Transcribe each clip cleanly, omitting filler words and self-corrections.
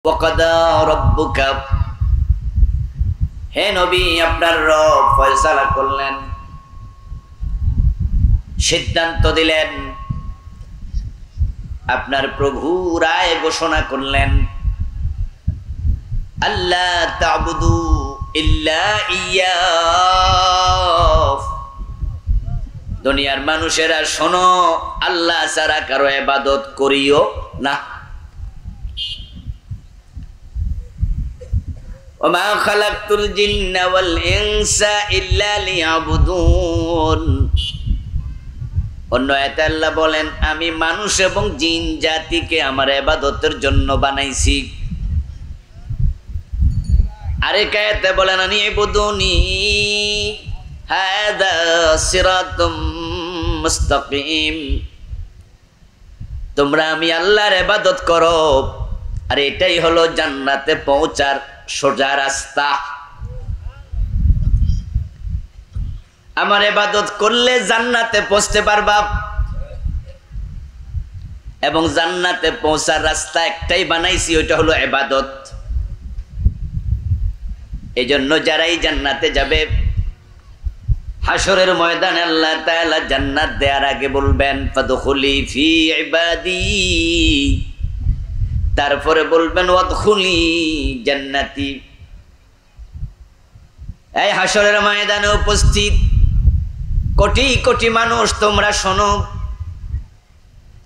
ওয়াকাদা রাব্বুকা, হে নবী আপনার রব ফয়সালা করলেন, সিদ্ধান্ত দিলেন, আপনার প্রভু রায় ঘোষণা করলেন, আল্লাহ তা'বুদু ইল্লা ইয়্যাহ। দুনিয়ার মানুষেরা শোনো, আল্লাহ ছাড়া কারো ইবাদত করিও না। ওমা খালাকতুল জিন্না ওয়াল ইনসা ইল্লা লিয়াবুদুন। অন্য আয়াতে আল্লাহ বলেন, আমি মানুষ এবং জিন জাতিকে আমার ইবাদতের জন্য বানাইছি। আরেক আয়াতে বলেন, আনি ইবুদুনি হাদা সিরাতুম মুস্তাকিম। তোমরা আমি আল্লাহর ইবাদত করো, আর এটাই হলো জান্নাতে পৌঁছার সোজা রাস্তা। আমার ইবাদত করলে জান্নাতে পৌঁছতে পারবা, এবং জান্নাতে পৌঁছার রাস্তা একটাই বানাইছি, ওইটা হলো ইবাদত। এজন্য যারাই জান্নাতে যাবে, হাসরের ময়দানে আল্লাহ তাআলা জান্নাত দেওয়ার আগে বলবেন, ফাদখুলি ফি ইবাদি, তারপরে বলবেন ওয়াদখুলি জান্নাতি। এই হাসরের ময়দানে উপস্থিত কোটি কোটি মানুষ, তোমরা শোনো,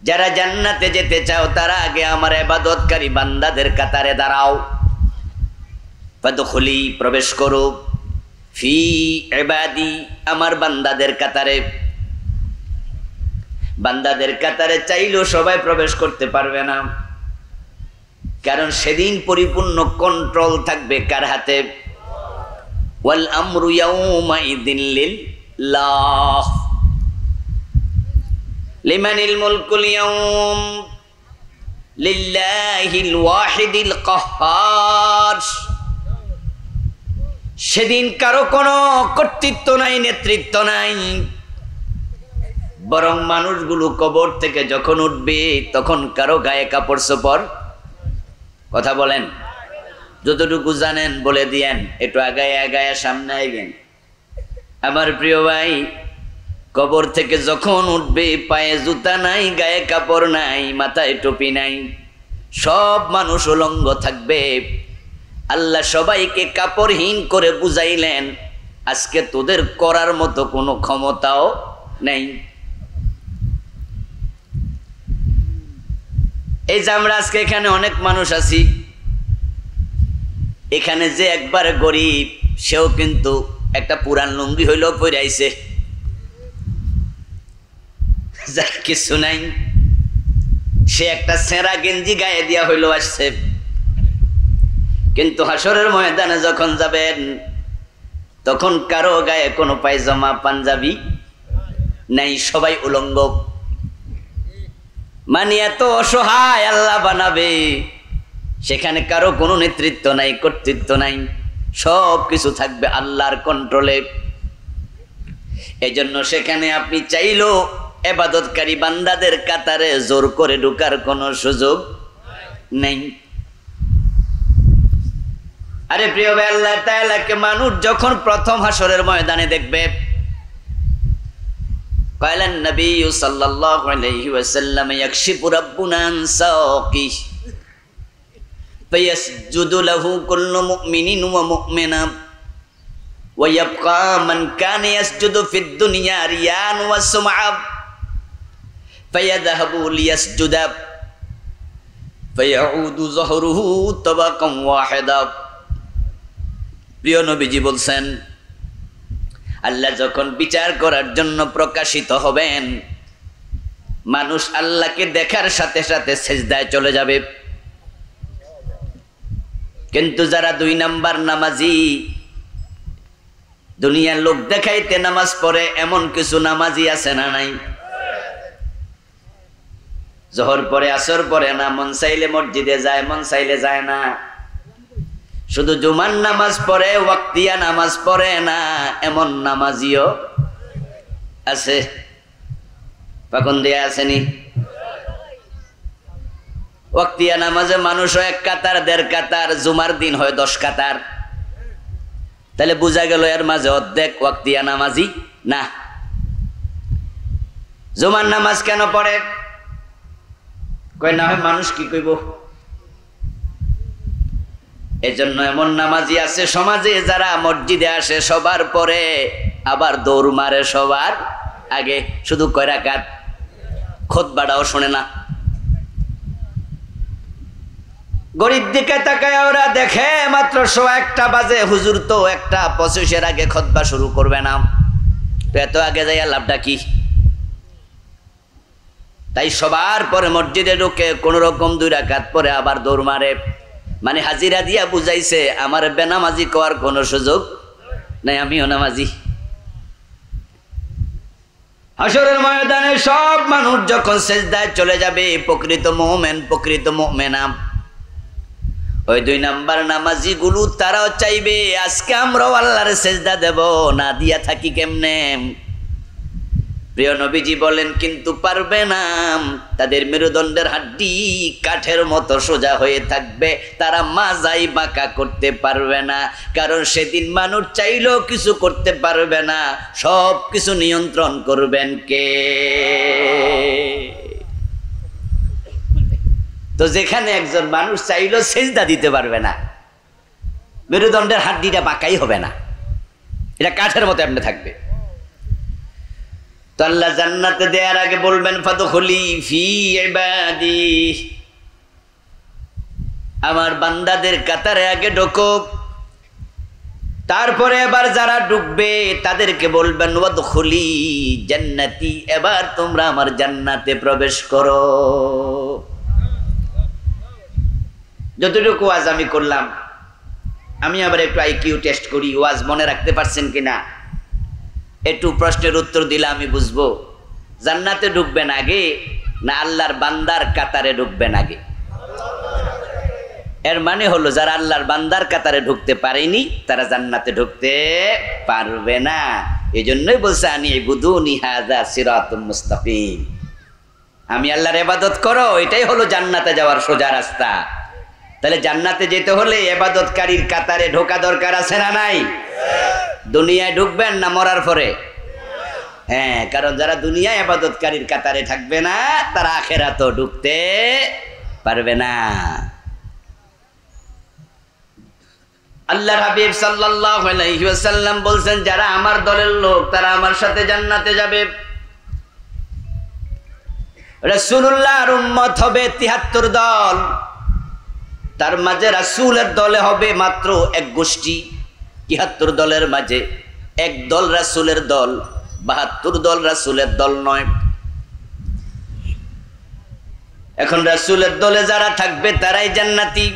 যারা জান্নাতে যেতে চাও তারা আগে আমার ইবাদতকারী বান্দাদের কাতারে দাঁড়াও। ফাদখুলি, প্রবেশ করো, ফি ইবাদি, আমার বান্দাদের কাতারে। বান্দাদের কাতারে চাইলেও সবাই প্রবেশ করতে পারবে না, কারণ সেদিন পরিপূর্ণ কন্ট্রোল থাকবে কার হাতে? ওয়াল আমরু ইয়াউমাইযিন লিল্লাহ, লিমানিল মুলকুল ইয়াউম লিল্লাহিল ওয়াহিদিল কাহ্হার। সেদিন কারো কোনো কর্তৃত্ব নাই, নেতৃত্ব নাই, বরং মানুষগুলো কবর থেকে যখন উঠবে তখন কারো গায়ে কাপড় চোপড়, কথা বলেন, যতটুকু জানেন বলে দিয়েন, একটু আগায় আগায় সামনে আইবেন। আমার প্রিয় ভাই, কবর থেকে যখন উঠবে পায়ে জুতা নাই, গায়ে কাপড় নাই, মাথায় টুপি নাই, সব মানুষ উলঙ্গ থাকবে। আল্লাহ সবাইকে কাপড়হীন করে বুঝাইলেন, আজকে তোদের করার মতো কোনো ক্ষমতাও নেই। এই যে আমরা আজকে এখানে অনেক মানুষ আছি, এখানে যে একবার গরিব, সেও কিন্তু একটা পুরান লুঙ্গি হইলেও পরে আইছে, যার কিছু নাই, সে একটা ছেঁড়া গেঞ্জি গায়ে দিয়া হইলেও আসছে। কিন্তু হাসরের ময়দানে যখন যাবেন, তখন কারো গায়ে কোনো পায়জামা পাঞ্জাবি নাই, সবাই উলঙ্গ। মানে এত অসহায় আল্লাহ বানাবে, সেখানে কারো কোনো নেতৃত্ব নাই, কর্তৃত্ব নাই, সব কিছু থাকবে আল্লাহর কন্ট্রোলে। এজন্য সেখানে আপনি চাইলেও ইবাদতকারী বান্দাদের কাতারে জোর করে ঢোকার কোনো সুযোগ নেই। আরে প্রিয় ভাই, আল্লাহ তাআলাকে মানুষ যখন প্রথম হাসরের ময়দানে দেখবে, قال النبي صلى الله عليه وسلم يكشف ربنا عن ساقه فيسجد له كل مؤمن ومؤمنة ويبقى من كان يسجد في الدنيا رياء وسمعة فيذهب ليسجد فيعود ظهره طبقا واحدا। প্রিয় নবীজি বলছেন, আল্লাহ যখন বিচার করার জন্য প্রকাশিত হবেন, মানুষ আল্লাহকে দেখার সাথে সাথে সেজদায় চলে যাবে। কিন্তু যারা 2 নাম্বার নামাজি, দুনিয়ার লোক দেখাইতে নামাজ পড়ে, এমন কিছু নামাজি আছে না নাই? জোহর পরে, আসর পরে না, মন চাইলে মসজিদে যায়, মন চাইলে যায় না, শুধু জুমার নামাজ পড়ে, ওয়াক্তিয়া নামাজ পড়ে না, এমন নামাজিও আছে। পাকুন দিয়া আসেনি? ওয়াক্তিয়া নামাজে মানুষ হয় 1 কাতার 1.5 কাতার, জুমার দিন হয় 10 কাতার। তাহলে বোঝা গেল এর মাঝে অর্ধেক ওয়াক্তিয়া নামাজি না। জুমার নামাজ কেন পড়ে? কয় না হয় মানুষ কি কইব। এজন্য এমন নামাজি আছে সমাজে যারা মসজিদে আসে সবার পরে, আবার দৌড় মারে সবার আগে, শুধু কয় রাকাত, খুতবাটাও শোনে না। গরিব দিকে তাকায় ওরা দেখে মাত্র 1:01 বাজে, হুজুর তো 1:25 আগে খুতবা শুরু করবে না, তো এত আগে যাইয়া লাভটা কি? তাই সবার পরে মসজিদে ঢুকে কোন রকম 2 রাকাত পরে আবার দৌড় মারে। মানে হাজিরা দিয়া বুঝাইছে আমার বেনামাজি কোয়ার কোনো সুযোগ নাই, আমিও নামাজি। হাসরের ময়দানে সব মানুষ যখন সেজদায় চলে যাবে, প্রকৃত মুমিন প্রকৃত মুমিনা ওই 2 নাম্বার নামাজি গুলো তারাও চাইবে আজকে আমরাও আল্লাহর সেজদা দেব, না দিয়া থাকি কেমনে? প্রিয় নবীজি বলেন কিন্তু পারবে না। তাদের মেরুদণ্ডের হাড্ডি কাঠের মতো সোজা হয়ে থাকবে, তারা মাজাই বাঁকা করতে পারবে না, কারণ সেদিন মানুষ চাইলেও কিছু করতে পারবে না, সব কিছু নিয়ন্ত্রণ করবেন কে? তো যেখানে একজন মানুষ চাইলেও সেজদা দিতে পারবে না, মেরুদণ্ডের হাড্ডিটা বাঁকাই হবে না, এটা কাঠের মতো এমনি থাকবে, তো আল্লাহ জান্নাতে দেওয়ার আগে বলবেন ফাদখুলি ফি ইবাদি, আমার বান্দাদের কাতারে আগে ঢোকো। তারপরে এবার যারা ঢুকবে তাদেরকে বলবেন ওয়াদখুলি জান্নাতি, এবার তোমরা আমার জান্নাতে প্রবেশ করো। যতটুকু ওয়াজ আমি করলাম, আমি আবার একটু আইকিউ টেস্ট করি, ওয়াজ মনে রাখতে পারছেন কিনা একটু প্রশ্নের উত্তর দিলে আমি বুঝবো জান্নাতে ঢুকবেন আগে না আল্লাহর বান্দার কাতারে ঢুকবেন আগে। এর মানে হলো যারা আল্লাহর বান্দার কাতারে ঢুকতে পারেনি তারা জান্নাতে ঢুকতে পারবে না। এই জন্যই বলছে আনি ইবুদুনি হাযা সিরাতুম মুস্তাকিম, আমি আল্লাহর ইবাদত করো, এটাই হলো জান্নাতে যাওয়ার সোজা রাস্তা। তাহলে জান্নাতে যেতে হলে ইবাদতকারীর কাতারে ঢোকা দরকার আছে না নাই? দুনিয়ায় ঢুকবেন না মরার পরে? হ্যাঁ, কারণ যারা দুনিয়ায় ইবাদতকারীর কাতারে থাকবে না তারা আখিরাতেও ঢুকতে পারবে না। আল্লাহর হাবিব সাল্লাল্লাহু আলাইহি ওয়াসাল্লাম বলছেন যারা আমার দলের লোক তারা আমার সাথে জান্নাতে যাবে। রাসূলুল্লাহর উম্মত হবে ৭৩ দল, তার মাঝে রাসূলের দলে হবে মাত্র 1 গোষ্ঠী। ৭৩ দলের মাঝে 1 দল রাসূলের দল, ৭২ দল রাসূলের দল নয়। এখন রাসূলের দলে যারা থাকবে তারাই জান্নাতি।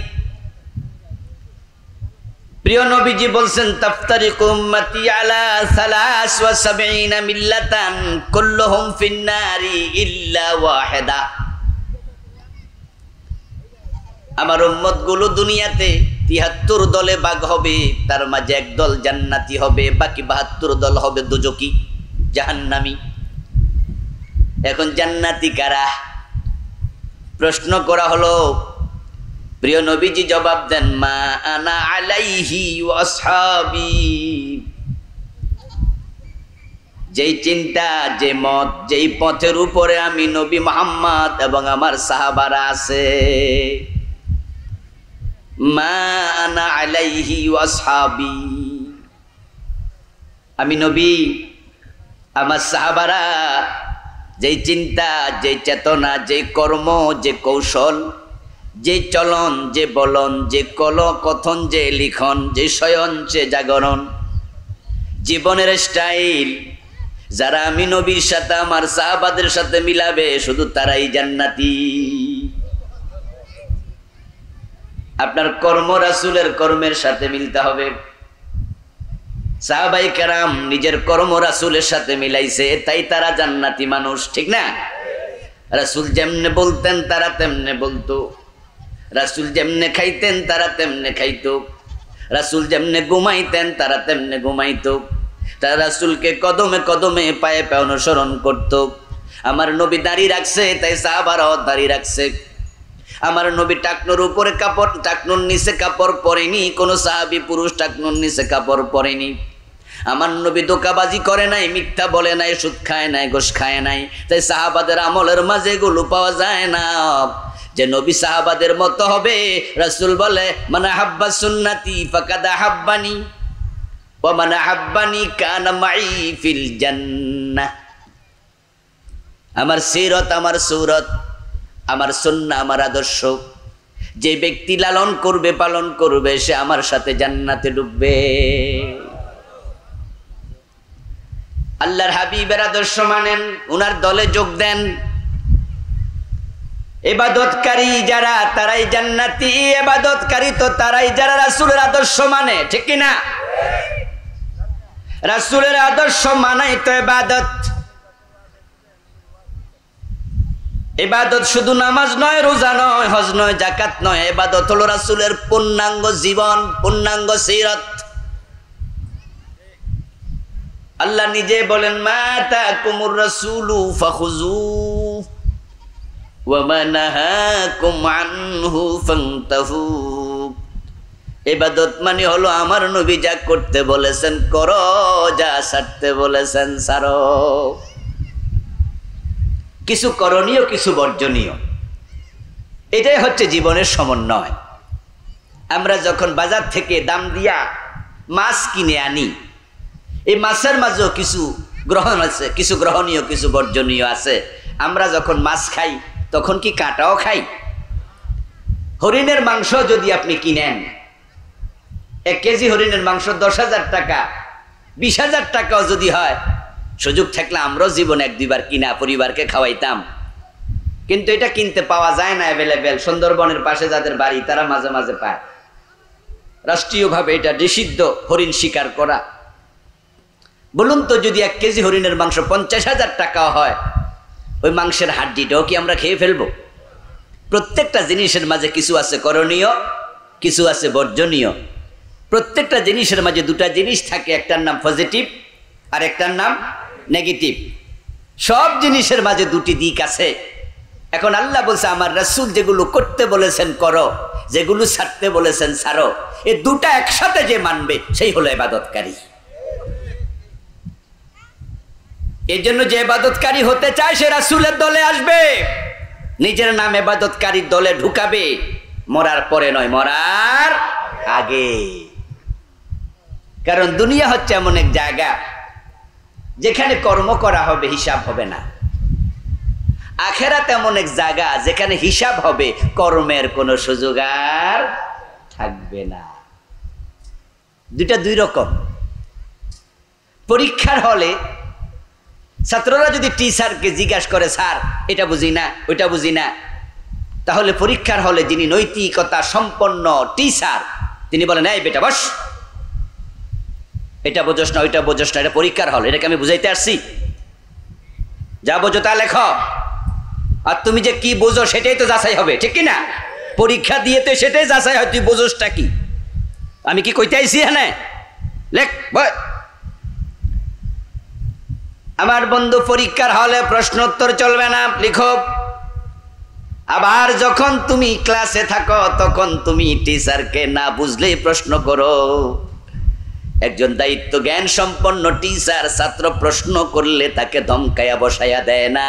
প্রিয় নবীজি বলছেন তাফতারিকু উম্মতি আলা ৭৩ মিল্লাতান কুল্লুহুম ফিন্নারি ইল্লা ওয়াহিদা। আমার উম্মত গুলো দুনিয়াতে ৭৩ দলে ভাগ হবে, তার মাঝে 1 দল জান্নাতি হবে, বাকি ৭২ দল হবে দোজকি, জাহান্নামী। এখন জান্নাতি কারা? প্রশ্ন করা হলো, প্রিয় নবীজি জবাব দেন মা আনা আলাইহি ওয়া আসহাবি। যেই চিন্তা, যে মত, যেই পথের উপরে আমি নবী মুহাম্মদ এবং আমার সাহাবারা আছে, মা আনা আলাইহি ওয়া আসহাবি, আমি নবী আমার সাহাবারা যেই চিন্তা, যে চেতনা, যে কর্ম, যে কৌশল, যে চলন, যে বলন, যে কথন, যে লিখন, যে শয়ন, যে জাগরণ, জীবনের স্টাইল, যারা আমি নবীর সাথে আমার সাহাবাদের সাথে মিলাবে শুধু তারাই জান্নাতি। আপনার কর্ম রাসূলের কর্মের সাথে মিলতে হবে। সাহাবায়ে কেরাম নিজের কর্ম রাসূলের সাথে মিলাইছে, তাই তারা জান্নাতি মানুষ, ঠিক না? রাসূল যেমনে বলতেন তারা তেমনে বলতো, রাসূল যেমনে খাইতেন তারা তেমনে খাইতো, রাসূল যেমনে ঘুমাইতেন তারা তেমনে ঘুমাইতো, তারা রাসূলকে কদমে কদমে পায়ে পায়ে অনুসরণ করত। আমার নবী দাড়ি রাখছে তাই সাহাবারাও দাড়ি রাখছে, আমার নবী টাকনুর উপরে কাপড়, টাকনুর নিচে কাপড় পরেনি, কোন সাহাবী পুরুষ টাকনুর নিচে কাপড় পরেনি। আমার নবী ধোঁকাবাজি করে নাই, মিথ্যা বলে নাই, সুদ খায় নাই, ঘুষ খায় নাই। তাই সাহাবাদের আমলের মাঝে এগুলো পাওয়া যায় না যে নবী সাহাবাদের মতো হবে। রাসূল বলে মান হাব্বা সুন্নতি ফাকাদ হাব্বানি ওয়া মান হাব্বানি কানা মাই ফিল জান্নাহ। আমার সিরত, আমার সুরত, আমার সুন্নাহ, আমার আদর্শ যে ব্যক্তি লালন করবে, পালন করবে, সে আমার সাথে জান্নাতে ঢুকবে। আল্লাহর হাবিবের আদর্শ মানেন, উনার দলে যোগ দেন। ইবাদতকারী যারা তারাই জান্নাতি, ইবাদতকারী তো তারাই যারা রাসূলের আদর্শ মানে, ঠিক কি না? রাসূলের আদর্শ মানাই তো ইবাদত। ইবাদত শুধু নামাজ নয়, রোজা নয়, হজ নয়, যাকাত নয়। ইবাদত হলো রাসূলের পূর্ণাঙ্গ জীবন, পূর্ণাঙ্গ সিরাত। আল্লাহ নিজে বলেন মা তাকুমুর রাসূলু ফাখুযু ওয়া মা নাহাকুম আনহু ফান্তাহু। ইবাদত মানে হলো আমার নবী যা করতে বলেছেন করো, যা ছাড়তে বলেছেন ছাড়ো। কিছু করণীয়, কিছু বর্জনীয়, এটাই হচ্ছে জীবনের সমন্বয়। আমরা যখন বাজার থেকে দাম দিয়া মাছ কিনে আনি, এই মাছের মাঝেও কিছু গ্রহণ আছে, কিছু গ্রহণীয়, কিছু বর্জনীয় আছে। আমরা যখন মাছ খাই তখন কি কাঁটাও খাই? হরিণের মাংস যদি আপনি কিনেন, 1 কেজি হরিণের মাংস 10,000 টাকা, 20,000 টাকাও যদি হয়, সুযোগ থাকলে আমরাও জীবন 1-2 বার কিনা পরিবারকে খাওয়াইতাম। কিন্তু এটা কিনতে পাওয়া যায় না অ্যাভেলেবেল। সুন্দরবনের পাশে যাদের বাড়ি তারা মাঝে মাঝে পায়। রাষ্ট্রীয়ভাবে এটা নিষিদ্ধ হরিণ শিকার করা। বলুন তো, যদি 1 কেজি হরিণের মাংস 50,000 টাকাও হয়, ওই মাংসের হাড্ডিটাও কি আমরা খেয়ে ফেলবো? প্রত্যেকটা জিনিসের মাঝে কিছু আছে করণীয়, কিছু আছে বর্জনীয়। প্রত্যেকটা জিনিসের মাঝে 2টা জিনিস থাকে, একটার নাম পজিটিভ আর একটার নাম নেগেটিভ। সব জিনিসের মাঝে 2টি দিক আছে। এখন আল্লাহ বলছে আমার রাসূল যেগুলো করতে বলেছেন করো, যেগুলো ছাড়তে বলেছেন ছাড়ো। এই 2টা একসাথে যে মানবে সেই হলো ইবাদতকারী। এই জন্য যে ইবাদতকারী হতে চায় সে রাসূলের দলে আসবে, নিজের নাম ইবাদতকারীর দলে ঢুকাবে। মরার পরে নয়, মরার আগে। কারণ দুনিয়া হচ্ছে এমন এক জায়গা যেখানে কর্ম করা হবে, হিসাব হবে না। আখিরাত এমন এক জায়গা যেখানে হিসাব হবে, কর্মের কোনো সুযোগ আর থাকবে না। 2টা 2 রকম। পরীক্ষার হলে ছাত্ররা যদি টিচারকে জিজ্ঞাসা করে স্যার এটা বুঝি না, ওইটা বুঝি না, তাহলে পরীক্ষার হলে যিনি নৈতিকতা সম্পন্ন টিচার তিনি বলেন এই বেটা বস, এটা বোঝোস না, ওইটা বোঝোস না, এটা পরীক্ষার হল, এটাকে আমি বুঝাইতে আসছি, যা বোঝো তা লেখো। আর তুমি যে কি বোঝো সেটাই তো যাচাই হবে, ঠিক কি না? পরীক্ষা দিয়ে তো সেটাই যাচাই হয় তুই বোঝোসটা কি। আমি কি কইতে আইছি? হ্যাঁ লেখ। আমার বন্ধু, পরীক্ষার হলে প্রশ্নোত্তর চলবে না, লিখো। আবার যখন তুমি ক্লাসে থাকো তখন তুমি টিচারকে না বুঝলেই প্রশ্ন করো। একজন দায়িত্ব জ্ঞান সম্পন্ন টিচার ছাত্র প্রশ্ন করলে তাকে ধমকায়া বসায়া দেয় না,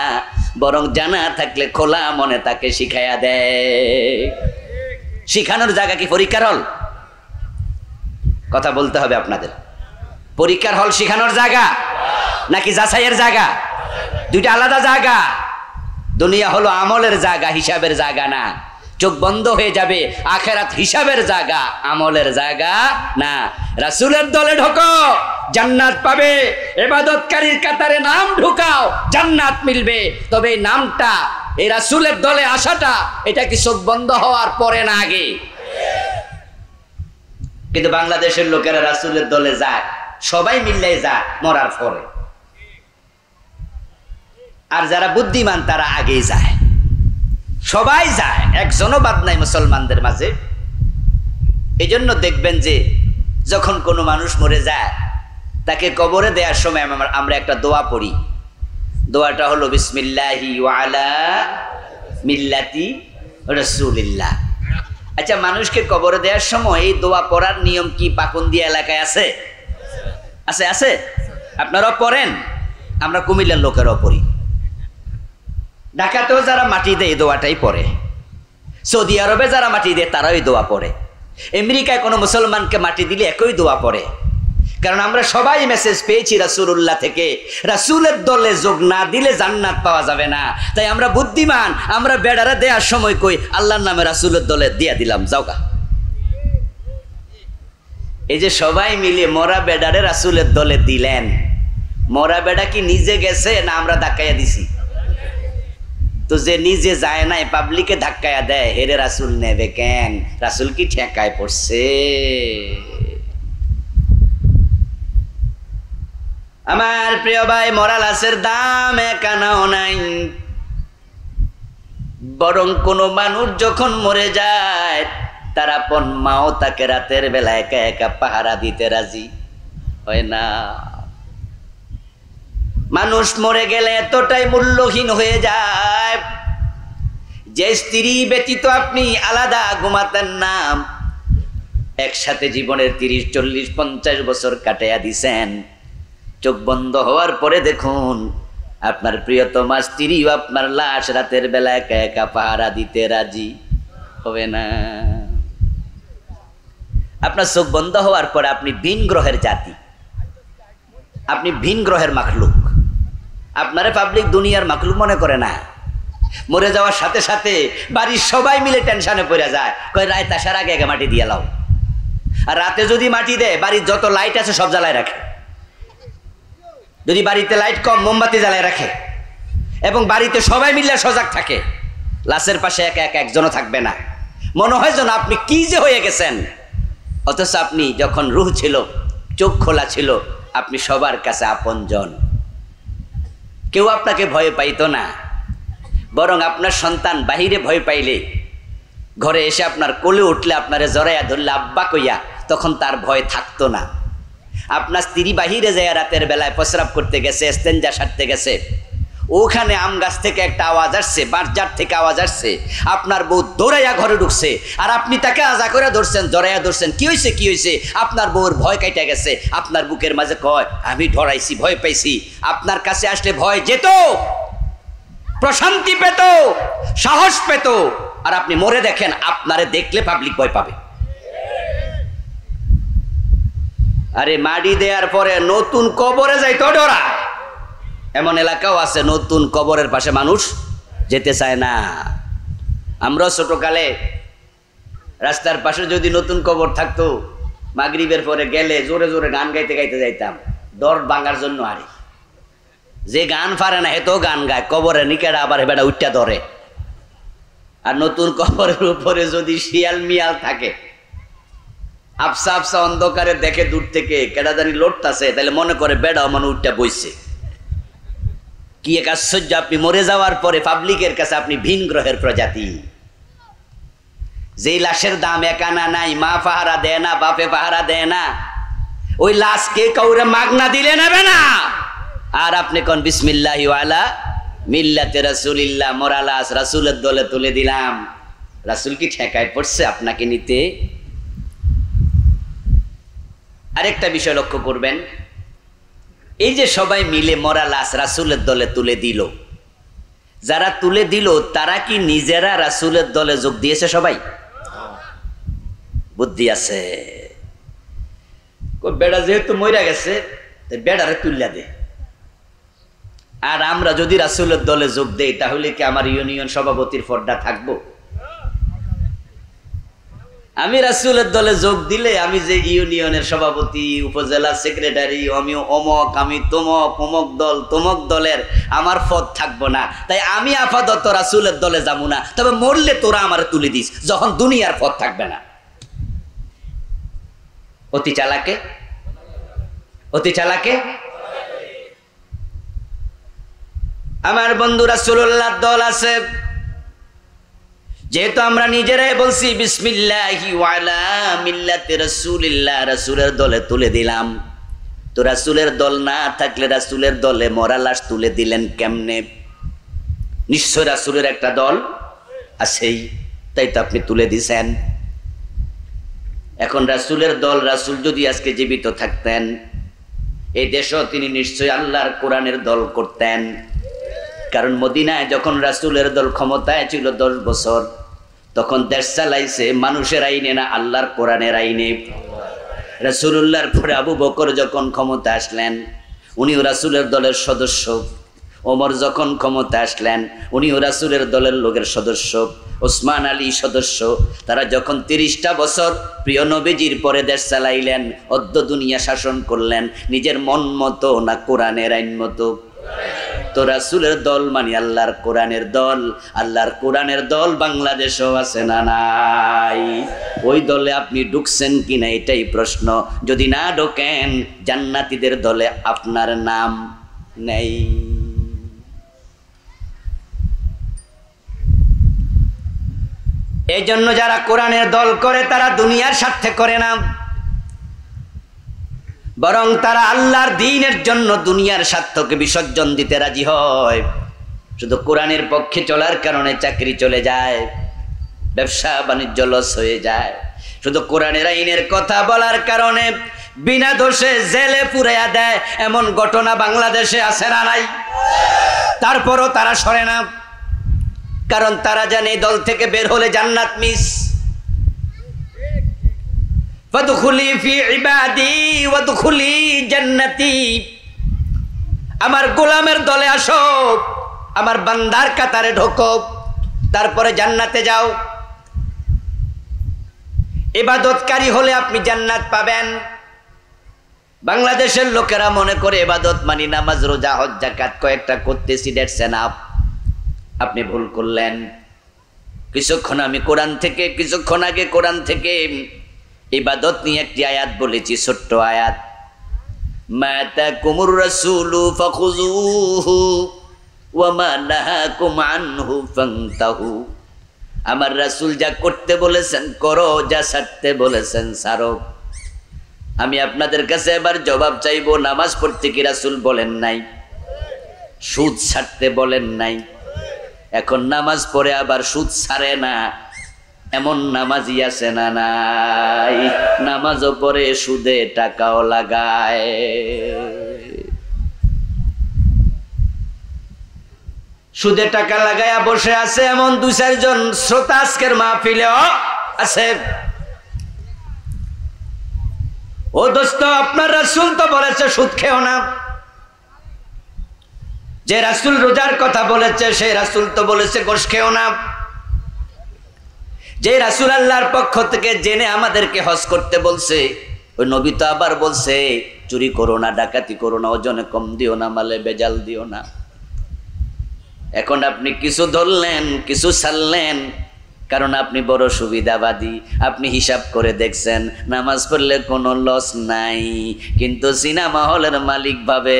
বরং জানা থাকলে খোলা মনে তাকে শিখাইয়া দেয়। শিখানোর জায়গা কি পরীক্ষার হল? কথা বলতে হবে আপনাদের। পরীক্ষার হল শিখানোর জায়গা নাকি যাচাইয়ের জায়গা? 2টা আলাদা জায়গা। দুনিয়া হলো আমলের জায়গা, হিসাবের জায়গা না। চোখ বন্ধ হয়ে যাবে। আখিরাত হিসাবের জায়গা, আমলের জায়গা না। রাসূলের দলে ঢোকো, জান্নাত পাবে। ইবাদতকারীর কাতারে নাম ঢুকাও, জান্নাত মিলবে। তবে এই নামটা, এই রাসূলের দলে আসাটা, এটা কি চোখ বন্ধ হওয়ার পরে না আগে? কিন্তু বাংলাদেশের লোকেরা রাসূলের দলে যায়, সবাই মিললে যায় মরার পরে। আর যারা বুদ্ধিমান তারা আগেই যায়, সবাই যায়, একজনও বাদ নাই মুসলমানদের মাঝে। এই জন্য দেখবেন যে যখন কোনো মানুষ মরে যায় তাকে কবরে দেওয়ার সময় আমরা একটা দোয়া পড়ি। দোয়াটা হলো বিসমিল্লাহি ওয়া আলা মিল্লাতি রাসূলিল্লাহ। আচ্ছা, মানুষকে কবরে দেওয়ার সময় এই দোয়া পড়ার নিয়ম কি পাকুন্দিয়া এলাকায় আছে? আছে আছে? আপনারাও পড়েন? আমরা কুমিল্লার লোকেরাও পড়ি। ঢাকাতেও যারা মাটি দেয় এই দোয়াটাই পড়ে। সৌদি আরবে যারা মাটি দেয় তারাও এই দোয়া পড়ে। আমেরিকায় কোনো মুসলমানকে মাটি দিলে একই দোয়া পড়ে। কারণ আমরা সবাই মেসেজ পেয়েছি রাসূলুল্লাহ থেকে, রাসূলের দলে যোগ না দিলে জান্নাত পাওয়া যাবে না। তাই আমরা বুদ্ধিমান, আমরা বেড়ারে দেওয়ার সময় কই আল্লাহর নামে রাসূলের দলে দিয়া দিলাম, যাওগা। এই যে সবাই মিলে মরা বেড়ারে রাসূলের দলে দিলেন, মরা বেড়া কি নিজে গেছে না আমরা ধাক্কাইয়া দিছি? তো যে নিজে যায় নাই পাবলিকে ধাক্কাইয়া দেয়, হেরে রাসূল নেবে কেন? রাসূল কি ঠেকায় পড়ছে? আমার প্রিয় ভাই, মরা লাশের দাম এক আনাও নাই। বরং কোনো মানুষ যখন মরে যায় তার আপন মাও তাকে রাতের বেলা একা একা পাহারা দিতে রাজি হয় না। মানুষ মরে গেলে এতটাই মূল্যহীন হয়ে যায় যে স্ত্রী ব্যতীত আপনি আলাদা ঘুমাতেন না, একসাথে জীবনের 30, 40, 50 বছর কাটাইয়া দিছেন। চোখ বন্ধ হওয়ার পরে দেখুন আপনার প্রিয়তমা স্ত্রীও আপনার লাশ রাতের বেলা একা একা পাহারা দিতে রাজি হবে না। আপনার চোখ বন্ধ হওয়ার পরে আপনি ভিন গ্রহের জাতি, আপনি ভিন গ্রহের মাখলুক। আপনারে পাবলিক দুনিয়ার মাখলুক মনে করে না। মরে যাওয়ার সাথে সাথে বাড়ির সবাই মিলে টেনশনে পড়ে যায়, কয় রাত আসার আগে আগে মাটি দিয়ে লাও। আর রাতে যদি মাটি দেয় বাড়ির যত লাইট আছে সব জ্বালায় রাখে। যদি বাড়িতে লাইট কম, মোমবাতি জ্বালায় রাখে। এবং বাড়িতে সবাই মিলে সজাগ থাকে। লাশের পাশে একা একা একজনও থাকবে না। মনে হয় যেন আপনি কি যে হয়ে গেছেন, অথচ আপনি যখন রূহ ছিল, চোখ খোলা ছিল, আপনি সবার কাছে আপনজন। কেউ আপনাকে ভয় পাইতো না। বরং আপনার সন্তান বাহিরে ভয় পাইলে, ঘরে এসে আপনার কোলে উঠলে, আপনারে জড়াইয়া ধরলে আব্বা কইয়া, তখন তার ভয় থাকতো না। আপনার স্ত্রী বাহিরে যায় রাতের বেলায় প্রস্রাব করতে গেছে, ইস্তেঞ্জা সারতে গেছে, ওখানে আম গাছ থেকে একটা আওয়াজ আসছে, বাঁশঝাড় থেকে আওয়াজ আসছে, আপনার বউ দৌড়াইয়া ঘরে ঢুকছে, আর আপনি তাকে আজা করে ধরছেন, জড়াইয়া ধরছেন। কি হয়েছে কি হয়েছে? আপনার বউর ভয় কাইটা গেছে। আপনার বুকের মাঝে কয় আমি ডরাইছি, ভয় পাইছি। আপনার কাছে আসলে ভয় যেত, প্রশান্তি পেত, সাহস পেত। আর আপনি মরে দেখেন, আপনারে দেখলে পাবলিক ভয় পাবে। আরে মাটি দেওয়ার পরে নতুন কবরে যাইতো ডরা। এমন এলাকাও আছে নতুন কবরের পাশে মানুষ যেতে চায় না। আমরা ছোটকালে রাস্তার পাশে যদি নতুন কবর থাকতো, মাগরিবের পরে গেলে জোরে জোরে গান গাইতে গাইতে যাইতাম, ডর ভাঙার জন্য। আরে যে গান পারে না হেতো গান গায়, কবরে নিকেরা আবার বেড়া উঠটা ধরে। আর নতুন কবরের উপরে যদি শিয়াল মিয়াল থাকে, আফসা আফসা অন্ধকারে দেখে দূর থেকে কেডা জানি লড়তাছে, তাহলে মনে করে বেড়াও মনে উঠটা বইছে। কি এক আশ্চর্য! আপনি মরে যাওয়ার পরে পাবলিকের কাছে আপনি ভিন গ্রহের প্রজাতি। যেই লাশের দাম এক আনা নাই, মা পাহারা দেয় না, বাপে পাহারা দেয় না, ওই লাশকে কাউরে মাগনা দিলে নেবে না। আর আপনি কোন বিসমিল্লাহি ওয়ালা মিল্লাতে রাসূলিল্লাহ, মরা লাশ রাসূলের দলে তুলে দিলাম। রাসূল কি ঠেকায় পড়ছে আপনাকে নিতে? আরেকটা বিষয় লক্ষ্য করবেন, এই যে সবাই মিলে মরা লাশ রাসূলের দলে তুলে দিল, যারা তুলে দিল তারা কি নিজেরা রাসূলের দলে যোগ দিয়েছে? সবাই বুদ্ধি আছে। বেড়া যেহেতু মইরা গেছে, বেড়ারে তুল্লা দে। আর আমরা যদি রাসূলের দলে যোগ দেই, তাহলে কি আমার ইউনিয়ন সভাপতির পর্দা থাকবো? আমি রাসূলের দলে যোগ দিলে আমি যে ইউনিয়নের সভাপতি, উপজেলা সেক্রেটারি, আমি অমক, আমি তমক, অমক দল তমক দলের, আমার পদ থাকবো না। তাই আমি আপাতত রাসূলের দলে যাবো না, তবে মরলে তোরা আমার তুলে দিস, যখন দুনিয়ার পদ থাকবে না। অতি চালাকে, অতি চালাকে। আমার বন্ধু রাসূলুল্লাহর দল আছে, যেহেতু আমরা নিজেরাই বলছি বিসমিল্লাহি ওয়ালা মিল্লাতি রাসূলিল্লাহ, রাসূলের দলে তুলে দিলাম। তো রাসূলের দল না থাকলে রাসূলের দলে মরা লাশ তুলে দিলেন কেমনে? নিশ্চয় রাসূলের একটা দল আছেই। তাই তো আপনি তুলে দিছেন। এখন রাসূলের দল, রাসূল যদি আজকে জীবিত থাকতেন এই দেশও তিনি নিশ্চয়ই আল্লাহর কোরআনের দল করতেন। কারণ মদিনায় যখন রাসূলের দল ক্ষমতায় ছিল 10 বছর, তখন দেশ চালাইছে মানুষের আইনে না, আল্লাহর কোরআনের আইনে। রাসূলুল্লাহর পরে আবু বকর যখন ক্ষমতা আসলেন উনিও রাসূলের দলের সদস্য। ওমর যখন ক্ষমতা আসলেন উনিও রাসূলের দলের লোকের সদস্য। ওসমান আলী সদস্য। তারা যখন 30টা বছর প্রিয় নবীজির পরে দেশ চালাইলেন, অদ্য দুনিয়া শাসন করলেন নিজের মন মতো না কোরআনের আইন মতো? তো রাসূলের দল মানে আল্লাহর কোরআনের দল। আল্লাহর কোরআনের দল বাংলাদেশেও আছে না নাই? ওই দলে আপনি ঢুকছেন কিনা এটাই প্রশ্ন। যদি না ঢোকেন জান্নাতীদের দলে আপনার নাম নেই। এই জন্য যারা কোরআনের দল করে তারা দুনিয়ার স্বার্থে করে না, বরং তারা আল্লাহর দ্বীনের জন্য দুনিয়ার স্বার্থকে বিসর্জন দিতে রাজি হয়। শুধু কোরআনের পক্ষে চলার কারণে চাকরি চলে যায়, ব্যবসা বাণিজ্য লস হয়ে যায়। শুধু কোরআনের আইনের কথা বলার কারণে বিনা দোষে জেলে পুরাইয়া দেয়, এমন ঘটনা বাংলাদেশে আছে না নাই? তারপরও তারা সরে না, কারণ তারা জানে দল থেকে বের হলে জান্নাত মিস। ফাদখুলি ফি ইবাদি ওয়াদখুলি জান্নাতি। আমার গোলামের দলে আসো, আমার বান্দার কাতারে ঢোকো, তারপরে জান্নাতে যাও। ইবাদতকারী হলে আপনি জান্নাত পাবেন। বাংলাদেশের লোকেরা মনে করে ইবাদত মানি নামাজ, রোজা, হজ, যাকাত কয়েকটা করতেছি, দ্যাটস এনাফ। আপনি ভুল করলেন। কিছুক্ষণ আগে কোরআন থেকে ইবাদত নিয়ে একটি আয়াত বলেছি, ছোট্ট আয়াত। মাতাকুমুর রাসূলু ফাখুযুহু ওয়া মা নাহাকুম আনহু ফান্তাহু। আমার রাসূল যা করতে বলেছেন করো, যা ছাড়তে বলেছেন ছাড়ো। আমি আপনাদের কাছে এবার জবাব চাইবো, নামাজ পড়তে কি রাসূল বলেন নাই? সুদ ছাড়তে বলেন নাই? এখন নামাজ পড়ে আবার সুদ ছাড়ে না এমন নামাজি আছে না নাই? নামাজও পড়ে সুদে টাকাও লাগায়। সুদে টাকা লাগায়া বসে আছে এমন 2-4 জন শ্রোতা আজকের মাহফিলেও আছে। ও দোস্ত, আপনার রাসূল তো বলেছে সুদ খেও না। যে রাসূল রোজার কথা বলেছে সেই রাসূল তো বলেছে গোশ খেও না। যে রাসূল আল্লাহর পক্ষ থেকে জেনে আমাদেরকে হজ করতে বলছে ওই নবী তো আবার বলছে চুরি করো না, ডাকাতি করো না, ওজনে কম দিও না, মালে বেজাল দিও না। এখন আপনি কিছু ধরলেন, কিছু ছাড়লেন, কারণ আপনি বড় সুবিধাবাদী। আপনি হিসাব করে দেখছেন নামাজ পড়লে কোনো লস নাই, কিন্তু সিনেমা হলের মালিক ভাবে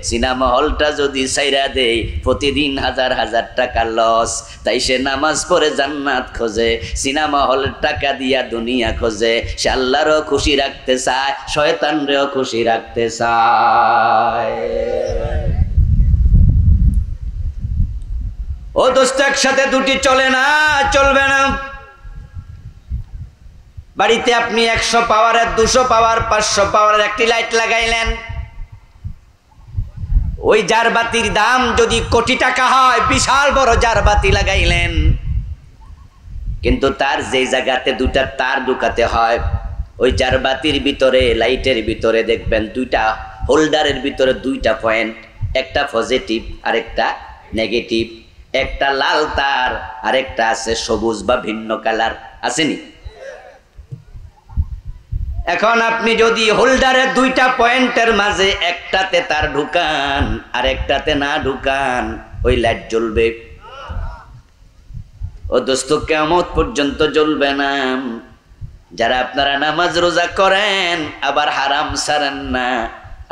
সিনেমা হলটা যদি ছাইরা দেয় প্রতিদিন হাজার হাজার টাকা লস। তাই সে নামাজ পড়ে জান্নাত খোঁজে, সিনেমা হলের টাকা দিয়া দুনিয়া খোঁজে। সে আল্লাহরও খুশি রাখতে চায়, শয়তানরেও খুশি রাখতে চায়। ও দোস্ত, একসাথে দুটি চলে না, চলবে না। বাড়িতে আপনি 100 পাওয়ারের, 200 পাওয়ার, 500 পাওয়ারের একটি লাইট লাগাইলেন। ওই জারবাতির দাম যদি কোটি টাকা হয়, বিশাল বড় জারবাতি লাগাইলেন, কিন্তু তার যে জায়গাতে 2টা তার ঢুকাতে হয় ওই জারবাতির ভিতরে, লাইটের ভিতরে দেখবেন 2টা হোল্ডারের ভিতরে 2টা পয়েন্ট, একটা পজিটিভ আর একটা নেগেটিভ। একটা লাল তার আর একটা আছে সবুজ বা ভিন্ন কালার, আসেনি? এখন আপনি যদি হোল্ডারের 2টা পয়েন্টের মাঝে একটাতে তার ঢুকান আর একটাতে না ঢুকান, ওই লাইট জ্বলবে? ও দোস্ত, কিয়ামত পর্যন্ত জ্বলবে না। যারা আপনারা নামাজ রোজা করেন আবার হারাম ছাড়েন না,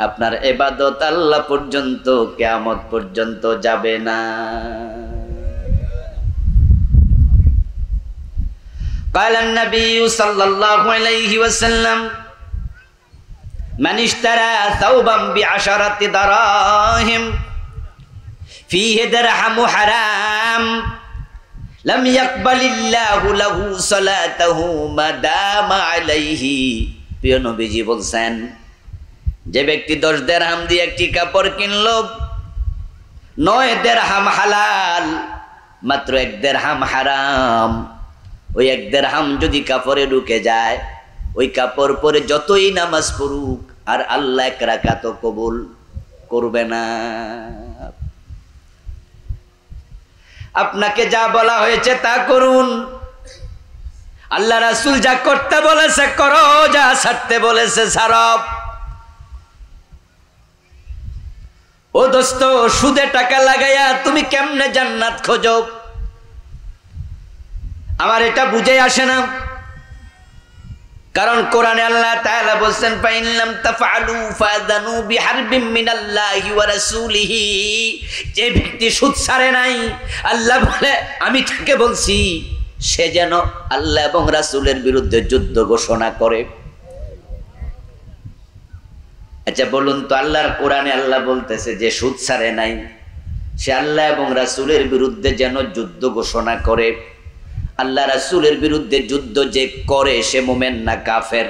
আপনার ইবাদত আল্লাহ পর্যন্ত, কিয়ামত পর্যন্ত যাবে না। قال النبي صلى الله عليه وسلم من اشترى ثوبا ب10 دراهم فيه درهم حرام লাম ইয়াকবালিল্লাহু লাহু সালাতাহু মাদামা আলাইহি। প্রিয় নবীজি বলছেন, যে ব্যক্তি 10 দিরহাম দিয়ে একটি কাপড় কিনলো, 9 দিরহাম হালাল, মাত্র 1 দিরহাম হারাম। ওই 1 দিরহাম যদি কাপড়ে ঢুকে যায়, ওই কাপড় পরে যতই নামাজ পড়ুক, আর আল্লাহ 1 রাকাত কবুল করবে না। আপনাকে যা বলা হয়েছে তা করুন। আল্লাহ রাসূল যা করতে বলেছে করো, যা ছাড়তে বলেছে ছাড়ো। ও দোস্ত, সুদে টাকা লাগাইয়া তুমি কেমনে জান্নাত খোঁজো? আমার এটা বুঝে আসে না। কারণ কোরআনে আল্লাহ তাআলা বলেন, ফাইন লাম তাফআলু ফাযানু বিহারবিম মিনাল্লাহি ওয়া রাসূলিহি। যে ব্যক্তি সুদ ছাড়ে নাই, আল্লাহ বলে আমি তাকে বলছি সে যেন আল্লাহ এবং রাসূলের বিরুদ্ধে যুদ্ধ ঘোষণা করে। আচ্ছা বলুন তো, আল্লাহর কোরআনে আল্লাহ বলতেছে যে সুদ ছাড়ে নাই, সে আল্লাহ এবং রাসূলের বিরুদ্ধে যেন যুদ্ধ ঘোষণা করে। আল্লাহ রাসূলের বিরুদ্ধে যুদ্ধ যে করে সে মুমিন না কাফের?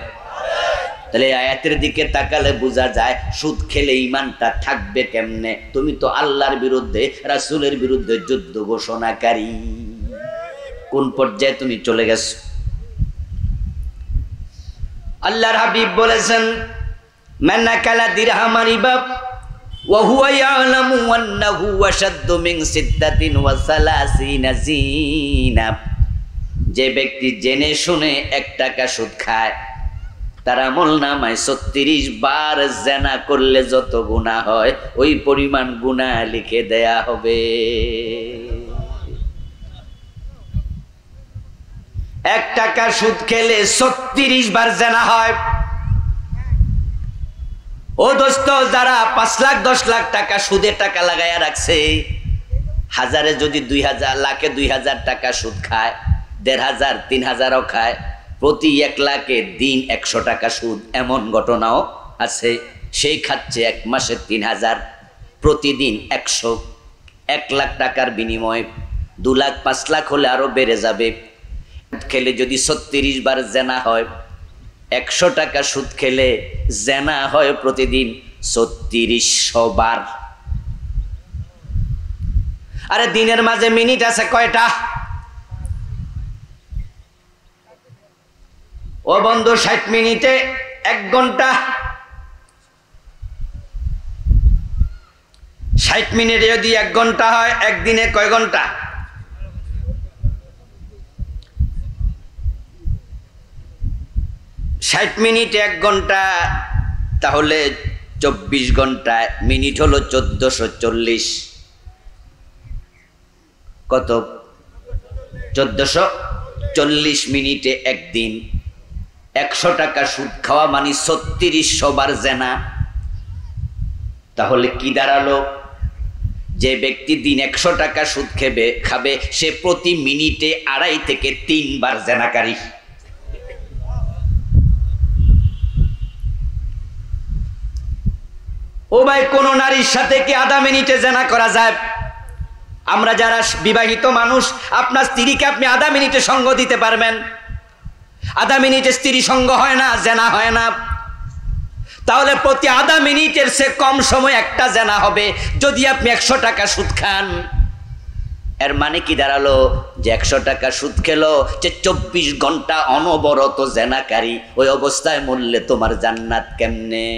তাহলে আয়াতের দিকে তাকালে বোঝা যায় সুদ খেলে ঈমানটা থাকবে কেমনে? তুমি তো আল্লাহর বিরুদ্ধে রাসূলের বিরুদ্ধে যুদ্ধ ঘোষণাকারী। কোন পর্যায়ে তুমি চলে গেছো? আল্লাহর হাবিব বলেছেন, মান আকালা দিরহামান রিবা ওয়া হুয়া ইয়ালামু আন্নাহু আশাদ্দু মিন সিত্তাতিন ওয়া সালাসিনা জিনা। যে ব্যক্তি জেনে শুনে 1 টাকা সুদ খায়, তার আমলনামায় 36 বার জিনা করলে যত গুনাহ হয় ওই পরিমাণ গুনাহ লিখে দেয়া হবে। 1 টাকা সুদ খেলে 36 বার জিনা হয়। ও দোস্ত, যারা 5 লাখ 10 লাখ টাকা সুদে টাকা লাগাইয়া রাখছে, হাজারে যদি 2000, লাখে 2000 টাকা সুদ খায়, 1500 3000ও খায়, প্রতি 1 লাখে দিন 100 টাকা সুদ, এমন ঘটনাও আছে। সেই খাচ্ছে 1 মাসে 3000, প্রতিদিন 100। 1 লাখ টাকার বিনিময়ে 2 লাখ 5 লাখ হলে আরো বেড়ে যাবে। খেলে যদি 36 বার জেনা হয়, 100 টাকা সুদ খেলে জেনা হয় প্রতিদিন 3600 বার। আরে দিনের মাঝে মিনিট আছে কয়টা? ও বন্ধু, 60 মিনিটে 1 ঘন্টা। 60 মিনিটে যদি 1 ঘন্টা হয়, একদিনে কয় ঘন্টা? 60 মিনিট 1 ঘন্টা, তাহলে 24 ঘন্টায় মিনিট হলো 1440। কত? 1440 মিনিটে একদিন। 100 টাকা সুদ খাওয়া মানে 3600 বার জেনা। তাহলে কি দাঁড়ালো? যে ব্যক্তি দিন 100 টাকা সুদ খাবে সে প্রতি মিনিটে 2.5 থেকে 3 বার জেনাকারী। ও ভাই, কোন নারীর সাথে কি আধা মিনিটে জেনা করা যায়? আমরা যারা বিবাহিত মানুষ, আপনার স্ত্রীকে আপনি আধা মিনিটে সঙ্গ দিতে পারবেন? আধা মিনিটে স্ত্রী সঙ্গ হয় না, জেনা হয় না। তাহলে প্রতি আধা মিনিটের সে কম সময় একটা জেনা হবে যদি আপনি 100 টাকা সুদ খান। এর মানে কি দাঁড়ালো? যে 100 টাকা সুদ খেলো, যে 24 ঘন্টা অনবরত জেনাকারী, ওই অবস্থায় মরলে তোমার জান্নাত কেমনে?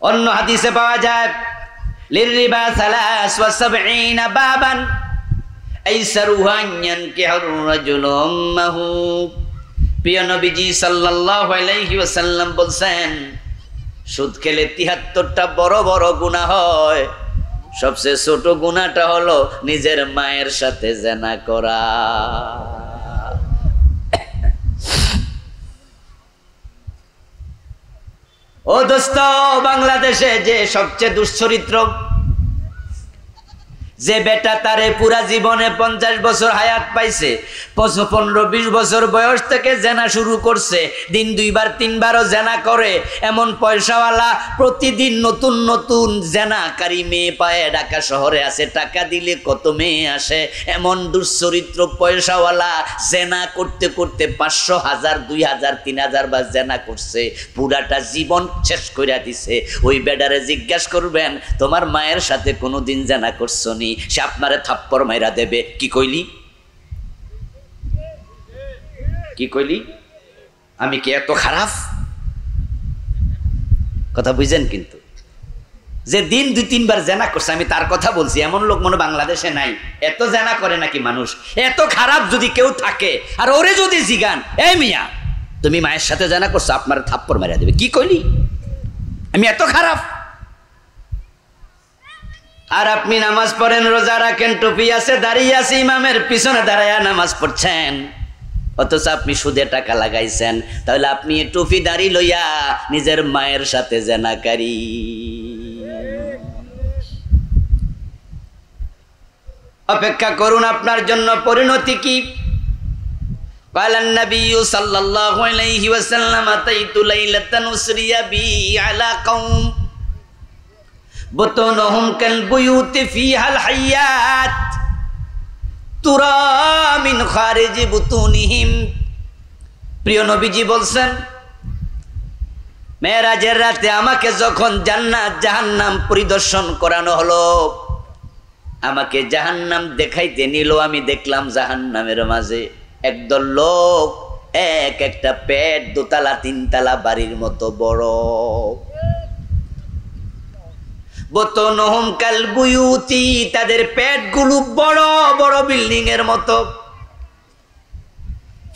অন্য হাদিসে পাওয়া যায়, লিররিবা 73 বাবান আইসারুহা ইয়ানকিহুর রাজুলু উম্মাহু। প্রিয় নবীজি সাল্লাল্লাহু আলাইহি ওয়াসাল্লাম বলেন, সুদ খেলে 73টা বড় বড় গুনাহ হয়। সবচেয়ে ছোট গুনাহটা হলো নিজের মায়ের সাথে জিনা করা। ও দোস্ত, বাংলাদেশে যে সবচেয়ে দুশ্চরিত্র, যে বেটা তারে পুরা জীবনে 50 বছর হায়াত পাইছে, 15-20 বছর বয়স থেকে জেনা শুরু করছে, দিন 2বার 3বারও জেনা করে, এমন পয়সাওয়ালা প্রতিদিন নতুন নতুন জেনাকারী মেয়ে পায়। ঢাকা শহরে আছে, টাকা দিলে কত মেয়ে আসে। এমন দুশ্চরিত্র পয়সাওয়ালা জেনা করতে করতে 500, 1000, 2000, 3000 বার জেনা করছে, পুরাটা জীবন শেষ কইরা দিছে। ওই বেডারে জিজ্ঞাসা করবেন, তোমার মায়ের সাথে কোনোদিন জেনা করছো নি? সে আপনারে থাপ্পড় মাইরা দেবে। কি কইলি? কি কইলি? আমি কি এত খারাপ? কথা বুঝেন? কিন্তু যে দিন 2-3 বার জেনা করছে, আমি তার কথা বলছি। এমন লোক মনে বাংলাদেশে নাই। এত জেনা করে নাকি মানুষ? এত খারাপ যদি কেউ থাকে আর ওরে যদি জিগান, এই মিয়া তুমি মায়ের সাথে জেনা করছো, আপনার থাপ্পড় মাইরা দেবে। কি কইলি? আমি এত খারাপ? আর আপনি নামাজ পড়েন, রোজা রাখেন, টুপি আছে, দাঁড়িয়ে আছে, ইমামের পিছনে দাঁড়ায়া নামাজ পড়ছেন, অথচ আপনি সুদে টাকা লাগাইছেন। তাহলে আপনি টুপি দাড়ি লইয়া নিজের মায়ের সাথে জেনাকারী। অপেক্ষা করুন, আপনার জন্য পরিণতি কি। قال النبي صلى الله عليه وسلم أتيت ليلة أسري بي على قوم بطونهم كالبيوت فيها الحيات ترى من خارج بطونهم। প্রিয় নবীজি বলছেন, মেরাজের রাতে আমাকে যখন জান্নাত জাহান্নাম পরিদর্শন করানো হলো, আমাকে জাহান্নাম দেখাইতে নিল, আমি দেখলাম জাহান্নামের মাঝে একদল লোক, এক একটা পেট 2তলা 3তলা বাড়ির মতো বড়। বতনহুম কাল বুয়ুতি, তাদের পেটগুলো বড় বড় বিল্ডিং এর মতো।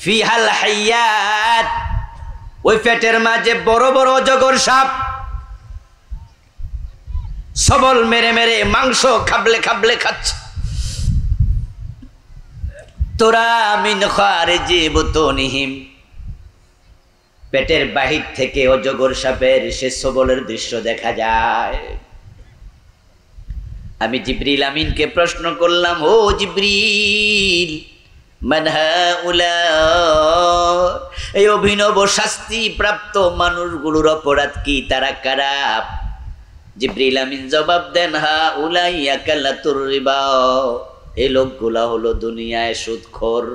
ফিহাল হাইয়াত, ওই পেটের মাঝে বড় বড় অজগর সাপ সবল মেরে মেরে মাংস খাবলে খাবলে খাচ্ছে। তোরা মিন খারিজি বুতুনিহিম, পেটের বাহির থেকে অজগর সাপের সে সবলের দৃশ্য দেখা যায়। আমি জিবরিল আমিনকে প্রশ্ন করলাম, ও জিবরিল, মান হাউলা, এই অভিনব শাস্তি প্রাপ্ত মানুষগুলোর অপরাধ কি, তারা কারা? জিবরিল আমিন জবাব দেন, হাউলা ইয়াকালাতুর রিবা, এই লোকগুলা হলো দুনিয়ায় সুদখোর।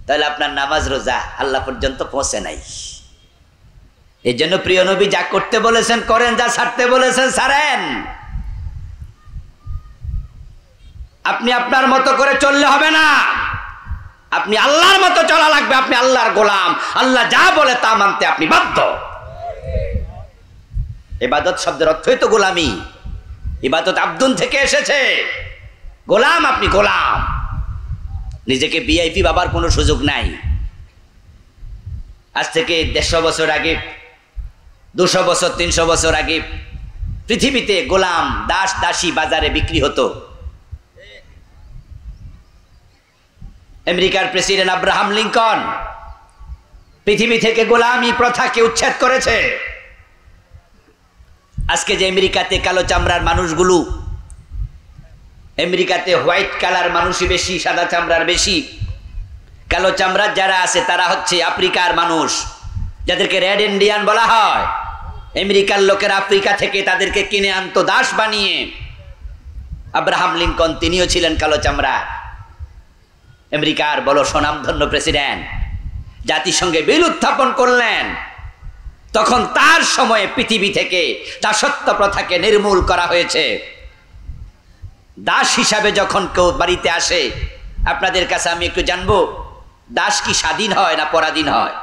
তাহলে আপনার নামাজ রোজা আল্লাহ পর্যন্ত পৌঁছে নাই। এই জন্য প্রিয় নবী যা করতে বলেছেন করেন, যা ছাড়তে বলেছেন ছাড়েন। আপনি আপনার মতো করে চললে হবে না, আপনি আল্লাহর মতো চলা লাগবে। আপনি আল্লাহর গোলাম, আল্লাহ যা বলে তা মানতে আপনি বাধ্য। ইবাদত শব্দের অর্থই তো গোলামি। ইবাদত আব্দুন থেকে এসেছে, গোলাম, আপনি গোলাম। নিজেকে ভিআইপি বাবার কোনো সুযোগ নাই। আজ থেকে 150 বছর আগে, 200 বছর, 300 বছর আগে পৃথিবীতে গোলাম, দাস দাসী বাজারে বিক্রি হতো। আমেরিকার প্রেসিডেন্ট আব্রাহাম লিঙ্কন পৃথিবী থেকে গোলামি প্রথাকে উচ্ছেদ করেছে। আজকে যে আমেরিকাতে কালো চামড়ার মানুষগুলো, আমেরিকাতে হোয়াইট কালার মানুষই বেশি, সাদা চামড়ার বেশি। কালো চামড়ার যারা আছে তারা হচ্ছে আফ্রিকার মানুষ, যাদেরকে রেড ইন্ডিয়ান বলা হয়। আমেরিকার লোকের আফ্রিকা থেকে তাদেরকে কিনে আনতো দাস বানিয়ে। আব্রাহাম লিঙ্কন তিনিও ছিলেন কালো চামড়া। আমেরিকার বড় স্বনামধন্য প্রেসিডেন্ট, জাতিসংঘে বিল উত্থাপন করলেন। তখন তার সময়ে পৃথিবী থেকে দাসত্ব প্রথাকে নির্মূল করা হয়েছে। দাস হিসাবে যখন কেউ বাড়িতে আসে, আপনাদের কাছে আমি একটু জানবো, দাস কি স্বাধীন হয় না পরাধীন হয়?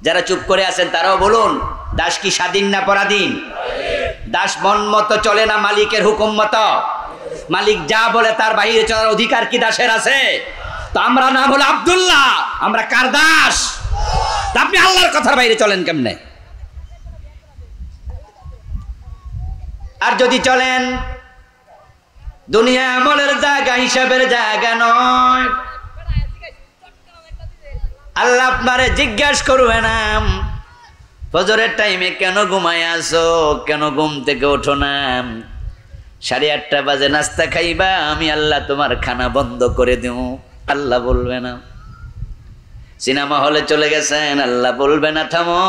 যারা চুপ করে আছেন তারাও বলুন, দাস কি স্বাধীন না পরাধীন? দাস মন মতো চলে না মালিকের হুকুম মতো? মালিক যা বলে তার বাইরে চলার অধিকার কি দাসের আছে? তো আমরা নাম হলো আব্দুল্লাহ, আমরা কার দাস? আপনি আল্লাহর কথার বাইরে চলেন কেমনে? আর যদি চলেন, দুনিয়া আমলের জায়গা, হিসাবের জায়গা নয়। আল্লাহ আপনারে জিজ্ঞাসা করবে না ফজরের টাইমে কেন ঘুমায় আসো, কেন ঘুম থেকে ওঠো না? 8:30 বাজে নাস্তা খাইবা, আমি আল্লাহ তোমার খানা বন্ধ করে দেব। আল্লাহ বলবে না। সিনেমা হলে চলে গেছেন, আল্লাহ বলবে না থামো।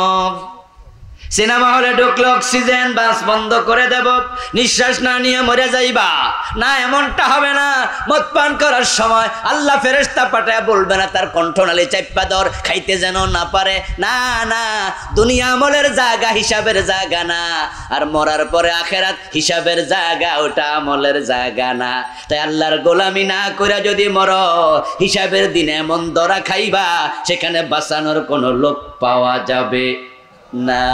সিনেমা হলে ঢুকলে অক্সিজেন বাস বন্ধ করে দেব, নিঃশ্বাস না নিয়ে মরে যাইবা না, এমনটা হবে না। মদ পান করার সময় আল্লাহ ফেরেশতা পাঠায় বলবে না তার কণ্ঠনালী চাপ্পা ধর, খাইতে যেন না পারে। না না, দুনিয়া আমলের জায়গা, হিসাবের জায়গা না। আর মরার পরে আখেরাত হিসাবের জায়গা, ওটা আমলের জায়গা না। তাই আল্লাহর গোলামি না করে যদি মরো, হিসাবের দিনে এমন ধরা খাইবা সেখানে বাঁচানোর কোনো লোক পাওয়া যাবে না।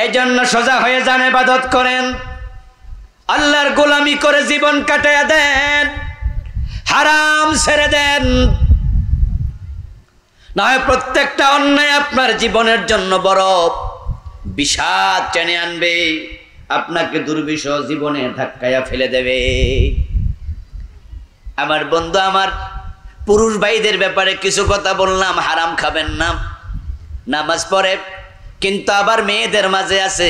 এই জন্য সোজা হয়ে যান, ইবাদত করেন, আল্লাহর গোলামি করে জীবন কাটাইয়া দেন, হারাম ছেড়ে দেন। না হয় প্রত্যেকটা অন্যায় আপনার জীবনের জন্য বড় বিষাদ টেনে আনবে, আপনাকে দুর্বিষহ জীবনে ধাক্কায়া ফেলে দেবে। আমার বন্ধু, আমার পুরুষ ভাইদের ব্যাপারে কিছু কথা বললাম, হারাম খাবেন না, নামাজ পড়ে, কিন্তু আবার মেয়েদের মাঝে আছে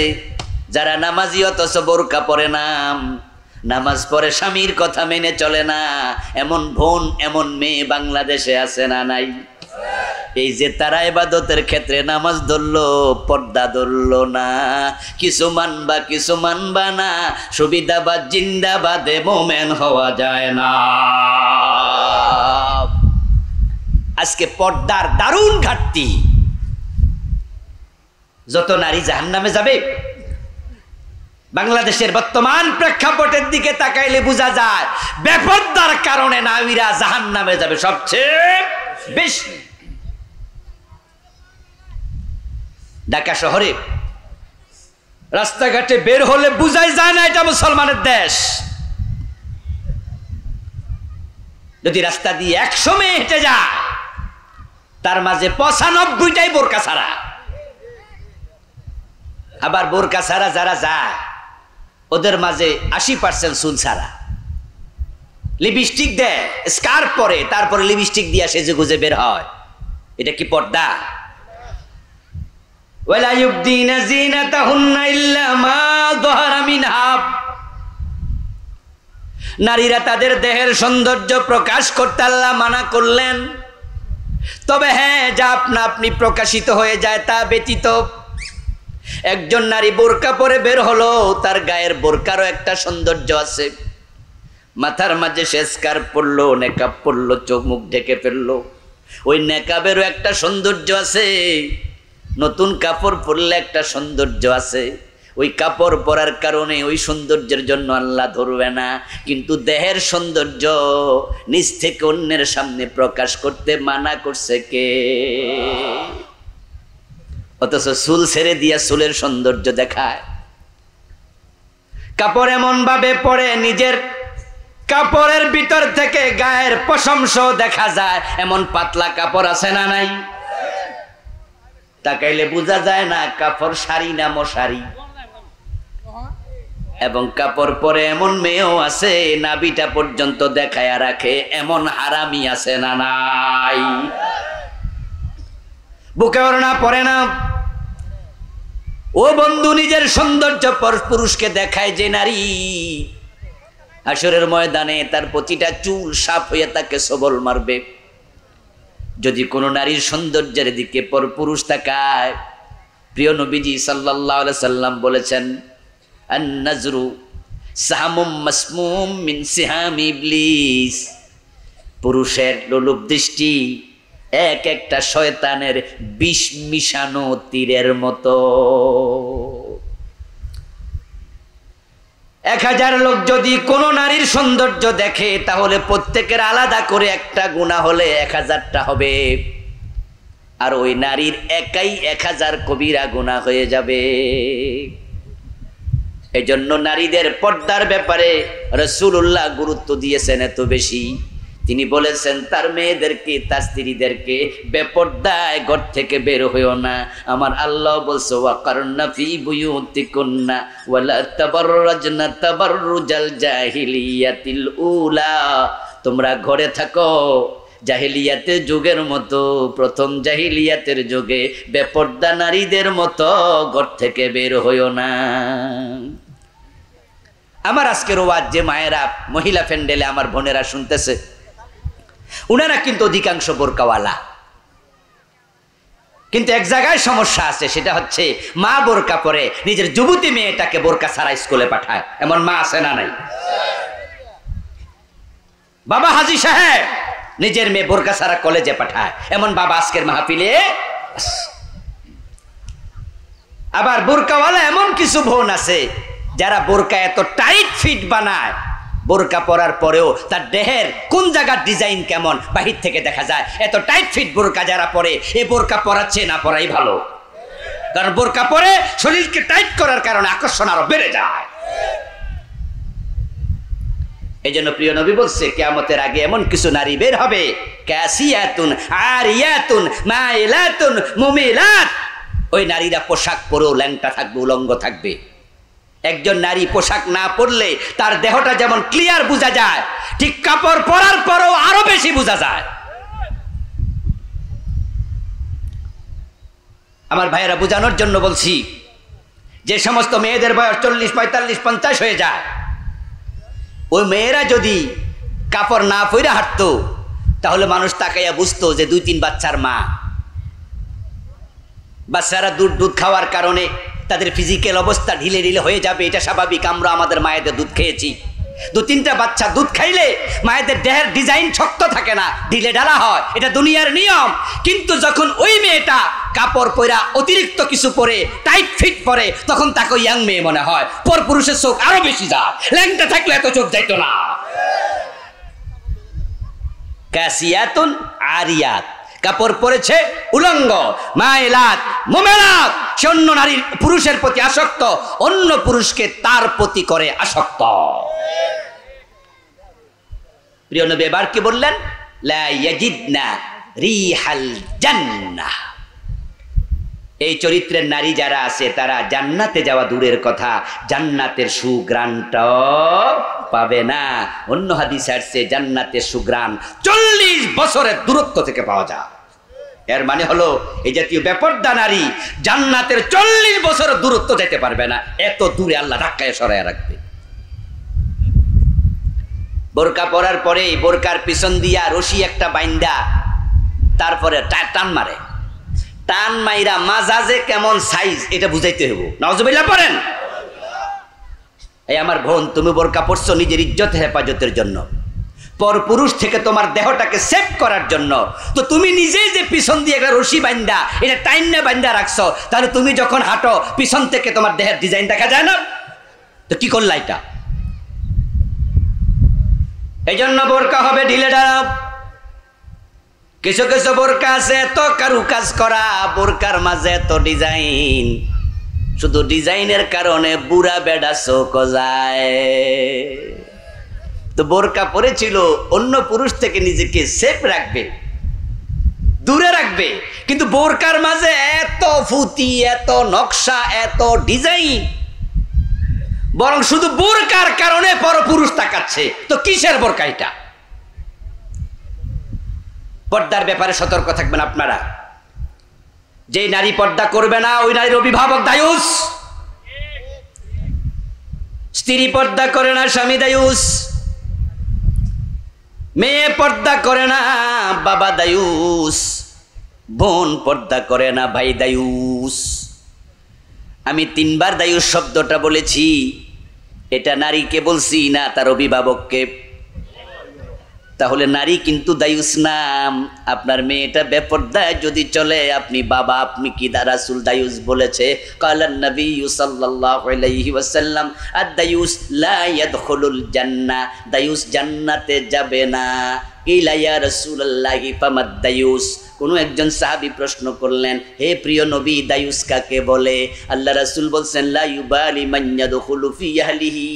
যারা নামাজি অথচ বোরকা পরে না, নামাজ পড়ে স্বামীর কথা মেনে চলে না। এমন বোন, এমন মেয়ে বাংলাদেশে আছে না নাই? এই যে তারা ইবাদতের ক্ষেত্রে নামাজ ধরলো, পর্দা ধরলো না, কিছু মানবা কিছু মানবা না, সুবিধাবাদ জিন্দাবাদে মোমেন হওয়া যায় না। আজকে পর্দার দারুণ ঘাটতি। যত নারী জাহান্নামে যাবে, বাংলাদেশের বর্তমান প্রেক্ষাপটের দিকে তাকাইলে বোঝা যায় বেপর্দার কারণে নারীরা জাহান্নামে যাবে সবচেয়ে বেশি। ঢাকা শহরে রাস্তাঘাটে বের হলে বুঝাই যায় না এটা মুসলমানের দেশ। যদি রাস্তা দিয়ে 100 মেয়ে হেঁটে যায়, তার মাঝে 95টাই বোরকা ছাড়া। আবার বোরকা ছাড়া যারা যায় ওদের মাঝে 80% চুল ছাড়া। লিপস্টিক দেয়, স্কার্ফ পরে, তারপরে লিপস্টিক দিয়ে সেজে গুজে বের হয়। এটা কি পর্দা? ওয়ালা ইউবদিনা যিনাতাহুন্না ইল্লা মা যাহারা মিনহা। নারীরা তাদের দেহের সৌন্দর্য প্রকাশ করতে আল্লাহ মানা করলেন, তবে হ্যাঁ, যা আপনা আপনি প্রকাশিত হয়ে যায় তা ব্যতীত। একজন নারী বোরকা পরে বের হলো, তার গায়ের বোরকারও একটা সৌন্দর্য আছে। মাথার মাঝে সে স্কার্ফ পরলো, নেকাব পরলো, চোখ মুখ ঢেকে ফেললো, ওই নেকাবেরও একটা সৌন্দর্য আছে। নতুন কাপড় পরলে একটা সৌন্দর্য আছে, ওই কাপড় পরার কারণে ওই সৌন্দর্যের জন্য আল্লাহ ধরবে না। কিন্তু দেহের সৌন্দর্য নিজ থেকে অন্যের সামনে প্রকাশ করতে মানা করছে কে? অথচ চুল ছেড়ে দিয়া চুলের সৌন্দর্য দেখায়। কাপড় এমন ভাবে পরে নিজের কাপড়ের ভিতর থেকে গায়ের পশমস দেখা যায়, এমন পাতলা কাপড় আছে না নাই? তাকাইলে বোঝা যায় না কাপড় শাড়ি না মশারি। এবং কাপড় পরে এমন মেয়েও আছে নাভিটা পর্যন্ত দেখায়া রাখে, এমন হারামি আছে না নাই? বুকে ওড়না পরে না। ও বন্ধু, নিজের সৌন্দর্য পুরুষকে দেখায় যে নারী, হাসরের ময়দানে তার প্রতিটা চুল সাফ হয়ে তাকে সবল মারবে। যদি কোনো নারীর সৌন্দর্যের দিকে পুরুষ তাকায়, প্রিয় নবীজি সাল্লাল্লাহু আলাইহি সাল্লাম বলেছেন, আন-নাজরু সাহামুম মাসমুম মিন সিহামি ইবলিস। পুরুষের লোলুপ দৃষ্টি এক একটা শয়তানের বিষ মিশানো তীরের মতো। 1000 লোক যদি কোনো নারীর সৌন্দর্য দেখে, তাহলে প্রত্যেকের আলাদা করে একটা গুনাহ হলে 1000টা হবে, আর ওই নারীর একাই 1000 কবিরা গুনাহ হয়ে যাবে। এজন্য নারীদের পর্দার ব্যাপারে রাসূলুল্লাহ গুরুত্ব দিয়েছেন এত বেশি। তিনি বলেছেন তার মেয়েদেরকে, তার স্ত্রীদেরকে বেপর্দায় ঘর থেকে বের হইও না। আমার আল্লাহ বলছে, ওয়াকারনা ফি বুয়ুতিকুন্না ওয়ালা তাবাররাজনা তাবাররুজাল জাহিলিয়াতিল উলা। তোমরা ঘরে থাকো, জাহিলিয়াতের যুগের মতো, প্রথম জাহিলিয়াতের যুগে বেপর্দা নারীদের মতো ঘর থেকে বের হইও না। আমার আজকের ওয়াজ যে মায়েরা মহিলা প্যান্ডেলে আমার বোনেরা শুনতেছে, উনারা কিন্তু অধিকাংশ বোরকাওয়ালা, কিন্তু এক জায়গায় সমস্যা আছে, সেটা হচ্ছে মা বোরকা পরে নিজের যুবতী মেয়েটাকে বোরকা ছাড়া স্কুলে পাঠায়। এমন মা আছে না নাই? বাবা হাজী সাহেব নিজের মেয়ে বোরকা ছাড়া কলেজে পাঠায়, এমন বাবা আজকের মাহফিলে। আবার বোরকাওয়ালা এমন কিছু বোন আছে যারা বোরকা এত টাইট ফিট বানায়, বোরকা পরার পরেও তার দেহের কোন জায়গার ডিজাইন কেমন বাহির থেকে দেখা যায়। এত টাইট ফিট বোরকা যারা পরে, এই বোরকা পরাচ্ছে না পরাই ভালো, কারণ বোরকা পরে শরীরকে টাইট করার কারণে আকর্ষণ আরো বেড়ে যায়। এই জন্য প্রিয় নবী বলছে, কিয়ামতের আগে এমন কিছু নারী বের হবে, কাসিয়াতুন আরিয়াতুন মাইলাতুন মুমিলাত। ওই নারীরা পোশাক পরেও ল্যাংটা থাকবে, উলঙ্গ থাকবে। একজন নারী পোশাক না পরলে তার দেহটা যেমন ক্লিয়ার বোঝা যায়, ঠিক কাপড় পরার পরেও আরো বেশি বোঝা যায়। আমার ভাইয়েরা, বোঝানোর জন্য বলছি, যে সমস্ত মেয়েদের বয়স 40, 45, 50 হয়ে যায়, ওই মেয়েরা যদি কাপড় না পরে হাঁটতো, তাহলে মানুষ তাকাইয়া বুঝতো যে 2-3 বাচ্চার মা। বাচ্চারা দুধ খাওয়ার কারণে তাদের ফিজিক্যাল অবস্থা ঢিলে ঢিলে হয়ে যাবে, এটা স্বাভাবিক। আমরা আমাদের মায়েদের দুধ খেয়েছি, 2-3টা বাচ্চা দুধ খাইলে মায়েদের দেহের ডিজাইন শক্ত থাকে না, ঢিলে ঢালা হয়, এটা দুনিয়ার নিয়ম। কিন্তু যখন ওই মেয়েটা কাপড় পরা অতিরিক্ত কিছু পরে, টাইট ফিট পরে, তখন তাকে ইয়াং মেয়ে মনে হয়। পর পুরুষের চোখ আরো বেশি যায়, ল্যাংটা থাকলে এত চোখ যাইতো না। কাসিয়াতুন আরিয়াত, কাপড় পরেছে উলঙ্গ, মাইলাত মুমিনাত, সে অন্য নারীর পুরুষের প্রতি আসক্ত, অন্য পুরুষকে তার প্রতি করে আসক্ত। প্রিয় নবী এবার কি বললেন? লা ইয়াজিদনা রিহাল জান্নাহ। এই চরিত্রের নারী যারা আছে, তারা জান্নাতে যাওয়া দূরের কথা, জান্নাতের সুঘ্রাণটাও পাবে না। অন্য হাদিসে আসছে জান্নাতের সুঘ্রাণ 40 বছরের দূরত্ব থেকে পাওয়া যায়। এর মানে হলো এই জাতীয় বেপরদা নারী জান্নাতের 40 বছর দূরত্ব যেতে পারবে না, এত দূরে আল্লাহ ধাক্কায় সরাইয়া রাখবে। বোরকা পরার পরে বোরকার পিছন দিয়া রশি একটা বাইন্দা তারপরে টান মারে, টান মাইরা মাজাজে কেমন সাইজ এটা বুঝাইতে হইব। নাউজুবিল্লাহ পড়েন। এই আমার বোন, তুমি বোরকা পরছো নিজের ইজ্জত হেফাজতের জন্য, পর পুরুষ থেকে তোমার দেহটাকে সেভ করার জন্য। তো তুমি নিজেই যে পিছন দিয়ে একটা রশি বান্দা, এটা টাইন্না বান্দা রাখছো, তাহলে তুমি যখন হাঁটো পিছন থেকে তোমার দেহের ডিজাইন দেখা যায় না? তো কি করলা এটা? এই জন্য বোরকা হবে ঢিলে ঢালা। কিছু কিছু বোরকা আছে এত কারুকাজ করা, বোরকার মাঝে এত ডিজাইন, শুধু ডিজাইনের কারণে বুড়া বেডা চোখ যায়। তো বোরকা পরেছিল অন্য পুরুষ থেকে নিজেকে সেফ রাখবে, দূরে রাখবে, কিন্তু বোরকার মাঝে এত ফুতি, এত নকশা, এত ডিজাইন, বরং শুধু বোরকার কারণে পরপুরুষ তাকাচ্ছে। তো কিসের বোরকা এটা? পর্দার ব্যাপারে সতর্ক থাকবেন আপনারা। যে নারী পর্দা করবে না, ওই নারীর অভিভাবক দায়ুস। স্ত্রী পর্দা করে না, স্বামী দায়ুস। মেয়ে পর্দা করে না, বাবা দায়ুস। বোন পর্দা করে না, ভাই দায়ুস। আমি 3 বার দায়ুস শব্দটা বলেছি, এটা নারীকে বলছি না তার অভিভাবককে। তাহলে নারী কিন্তু দায়ুস নাম। আপনার মেয়েটা বেপরদায় যদি চলে, আপনি বাবা, আপনি কি রাসূল দায়ুস বলেছে? কালান নবী সাল্লাল্লাহু আলাইহি ওয়াসাল্লাম, আদ-দায়ুস লা ইয়াদখুলুল জান্নাহ, দায়ুস জান্নাতে যাবে না। কিলা ইয়া রাসূলুল্লাহি ফামাদ দায়ুস। কোন একজন সাহাবী প্রশ্ন করলেন, হে প্রিয় নবী, দায়ুস কাকে বলে? আল্লাহ রাসূল বলছেন, লা ইউবালি মান ইয়াদখুলু ফি আহলিহি।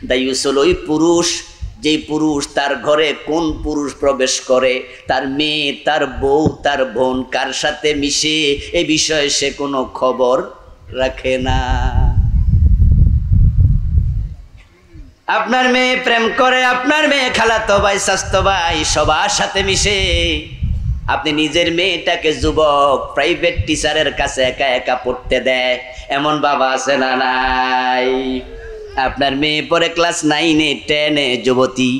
দায়ুস হলো ওই পুরুষ, যে পুরুষ তার ঘরে কোন পুরুষ প্রবেশ করে, তার মেয়ে, তার বউ, তার বোন কার সাথে মিশে, এ বিষয়ে সে কোনো খবর রাখে না। আপনার মেয়ে প্রেম করে, আপনার মেয়ে খালাতো ভাই স্বাস্থ্য ভাই সবার সাথে মিশে, আপনি নিজের মেয়েটাকে যুবক প্রাইভেট টিচারের কাছে একা একা পড়তে দেয়, এমন বাবা আছে না নাই? আপনার মেয়ে পরে ক্লাস 9-এ 10-এ যুবতী,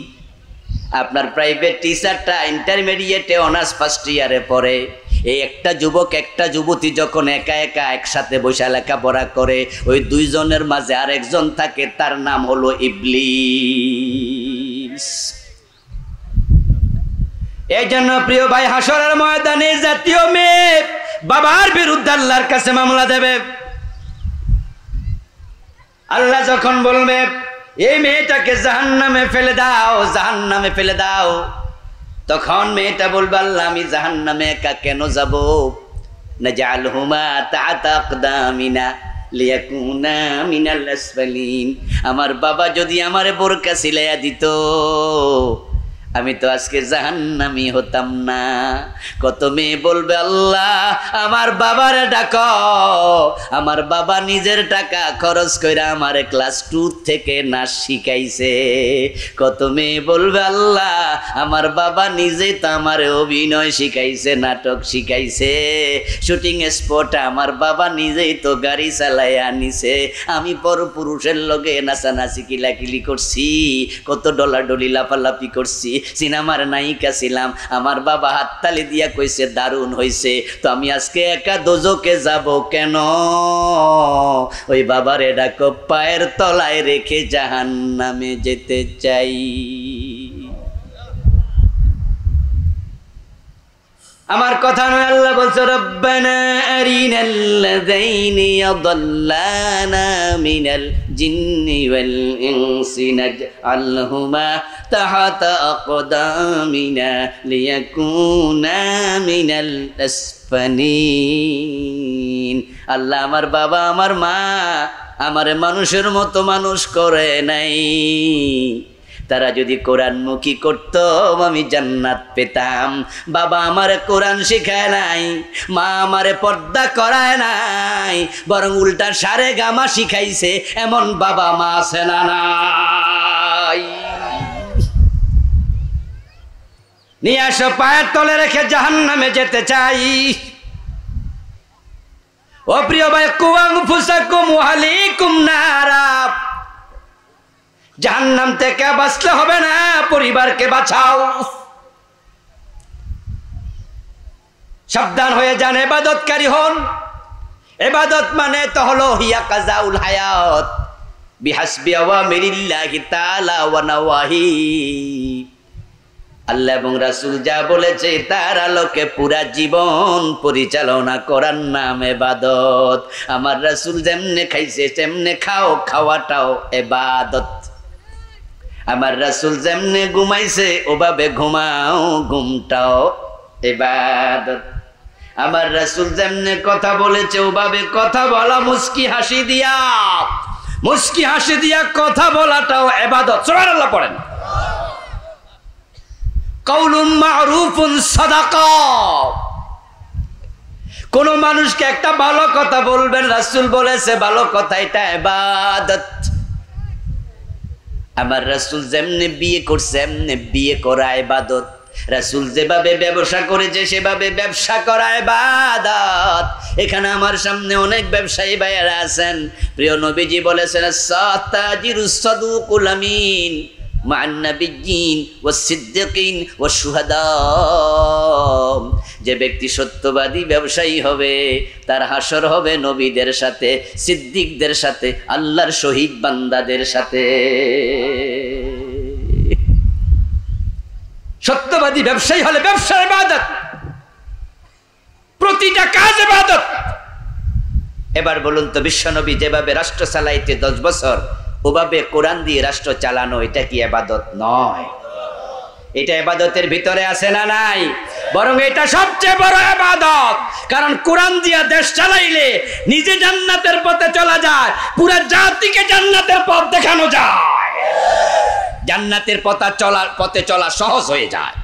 আপনার প্রাইভেট টিচারটা ইন্টারমিডিয়েটে অনার্স ফার্স্ট ইয়ারে পড়ে। এই একটা যুবক একটা যুবতী যখন একা একা একসাথে বসে লেখাপড়া করে, ওই দুইজনের মাঝে আরেকজন থাকে, তার নাম হলো ইবলিস। এই জন্য প্রিয় ভাই, হাসরের ময়দানে জাতীয় মেয়ে বাবার বিরুদ্ধে আল্লাহর কাছে মামলা দেবে। আল্লাহ যখন বলবে এই মেয়েটাকে জাহান্নামে ফেলে দাও, জাহান্নামে ফেলে দাও, তখন মেয়েটা বলবে আল্লাহ আমি জাহান্নামে একা কেন যাব? নাজআলহুমা তা'তা আকদামিনা লিয়াকুনা মিনাল আসফালিন। আমার বাবা যদি আমারে বোরকা সিলাইয়া দিত, আমি তো আজকে জাহান্নামী হতাম না। কত মেয়ে বলবে আল্লাহ আমার বাবারে ডাকো, আমার বাবা নিজের টাকা খরচ করে আমারে ক্লাস 2 থেকে নাচ শিখাইছে। কত মেয়ে বলবে আল্লাহ আমার বাবা নিজেই তো আমারে অভিনয় শিখাইছে, নাটক শিখাইছে, শুটিং স্পট আমার বাবা নিজেই তো গাড়ি চালায় আনিছে, আমি পর পুরুষের লগে নাচানাচি কিলাকিলি করছি, কত ডলাডলি লাফালাফি করছি, সিনেমার নায়িকা ছিলাম, আমার বাবা হাততালি দিয়া কইছে দারুণ হইছে, তো আমি আজকে একা দোজকে যাব কেন? ওই বাবারে ডাকো, পায়ের তলায় রেখে জাহান্নামে যেতে চাই। আমার কথা নয়, আল্লাহ বলছে রব্বানা আরিনাল্লাযাইনি ইয়াদাল্লানা মিনাল জিন্নি ওয়াল ইনসি নাজআলহুমা তাহাতা আকদামিনা লিয়াকুনা মিনাল আসফালিন। আল্লাহ আমার বাবা আমার মা আমারে মানুষের মতো মানুষ করে নাই, তারা যদি কোরআনমুখী করত আমি জান্নাত পেতাম। বাবা আমারে কোরআন শিখায় নাই, মা আমারে পর্দা করায় নাই, বরং উল্টা সারে গামা শিখাইছে, এমন বাবা মা আছে না নাই? নিয়ে আসো, পায়ের তলে রেখে জাহান্নামে যেতে চাই। ও প্রিয় ভাই, কু আনফুসাকুম ওয়া আহলিকুম নারা, জাহান্নাম থেকে বাঁচলে হবে না, পরিবারকে বাঁচাও। সাবধান হয়ে যান, ইবাদতকারী হন। ইবাদত মানে তো হলো হিয়া কাজাউল হায়াত বিহাসবি আওয়ামিরিল্লাহি তাআলা ওয়া নাওয়াহি। আল্লাহ এবং রাসূল যা বলেছে তার আলোকে পুরা জীবন পরিচালনা করার নাম ইবাদত। আমার রাসূল যেমনে খাইছে তেমনে খাও, খাওয়াটাও ইবাদত। আমার রাসূল যেমনে ঘুমাইছে ওভাবে ঘুমাও, ঘুমটাও ইবাদত। আমার রাসূল যেমনে কথা বলেছে ওভাবে কথা বলা, মুস্কি হাসি দিয়া কথা বলাটাও ইবাদত। সুবহানাল্লাহ পড়েন। কাউলুম মা'রুফুন সাদাকা, কোন মানুষকে একটা ভালো কথা বলবেন, রাসূল বলেছে ভালো কথা, এটা ইবাদত। আমার রাসূল যেমনে বিয়ে করছে এমনি বিয়ে করা ইবাদত। রাসূল যেভাবে ব্যবসা করেছে সেভাবে ব্যবসা করা ইবাদত। এখানে আমার সামনে অনেক ব্যবসায়ী ভাইয়েরা আছেন। প্রিয় নবীজি বলেছেন সাতাজিরুস সাদুকুল আমিন মা'আন নাবিয়্যিন ওয়াস সিদ্দিকিন ওয়াস শুহাদা। যে ব্যক্তি সত্যবাদী ব্যবসায়ী হবে তার হাসর হবে নবীদের সাথে, সিদ্দিকদের সাথে, আল্লাহর শহীদ বান্দাদের সাথে। সত্যবাদী ব্যবসায়ী হলে ব্যবসা ইবাদত, প্রতিটা কাজ ইবাদত। এবার বলুন তো, বিশ্বনবী যেভাবে রাষ্ট্র চালাইতে 10 বছর, ওভাবে কোরআন দিয়ে রাষ্ট্র চালানো, এটা কি ইবাদত নয়? এটা ইবাদতের ভিতরে আছে না নাই? বরং এটা সবচেয়ে বড় ইবাদত। কারণ কোরআন দিয়া দেশ চালাইলে নিজে জান্নাতের পথে চলা যায়, পুরো জাতিকে জান্নাতের পথ দেখানো যায়, জান্নাতের পথে চলা সহজ হয়ে যায়।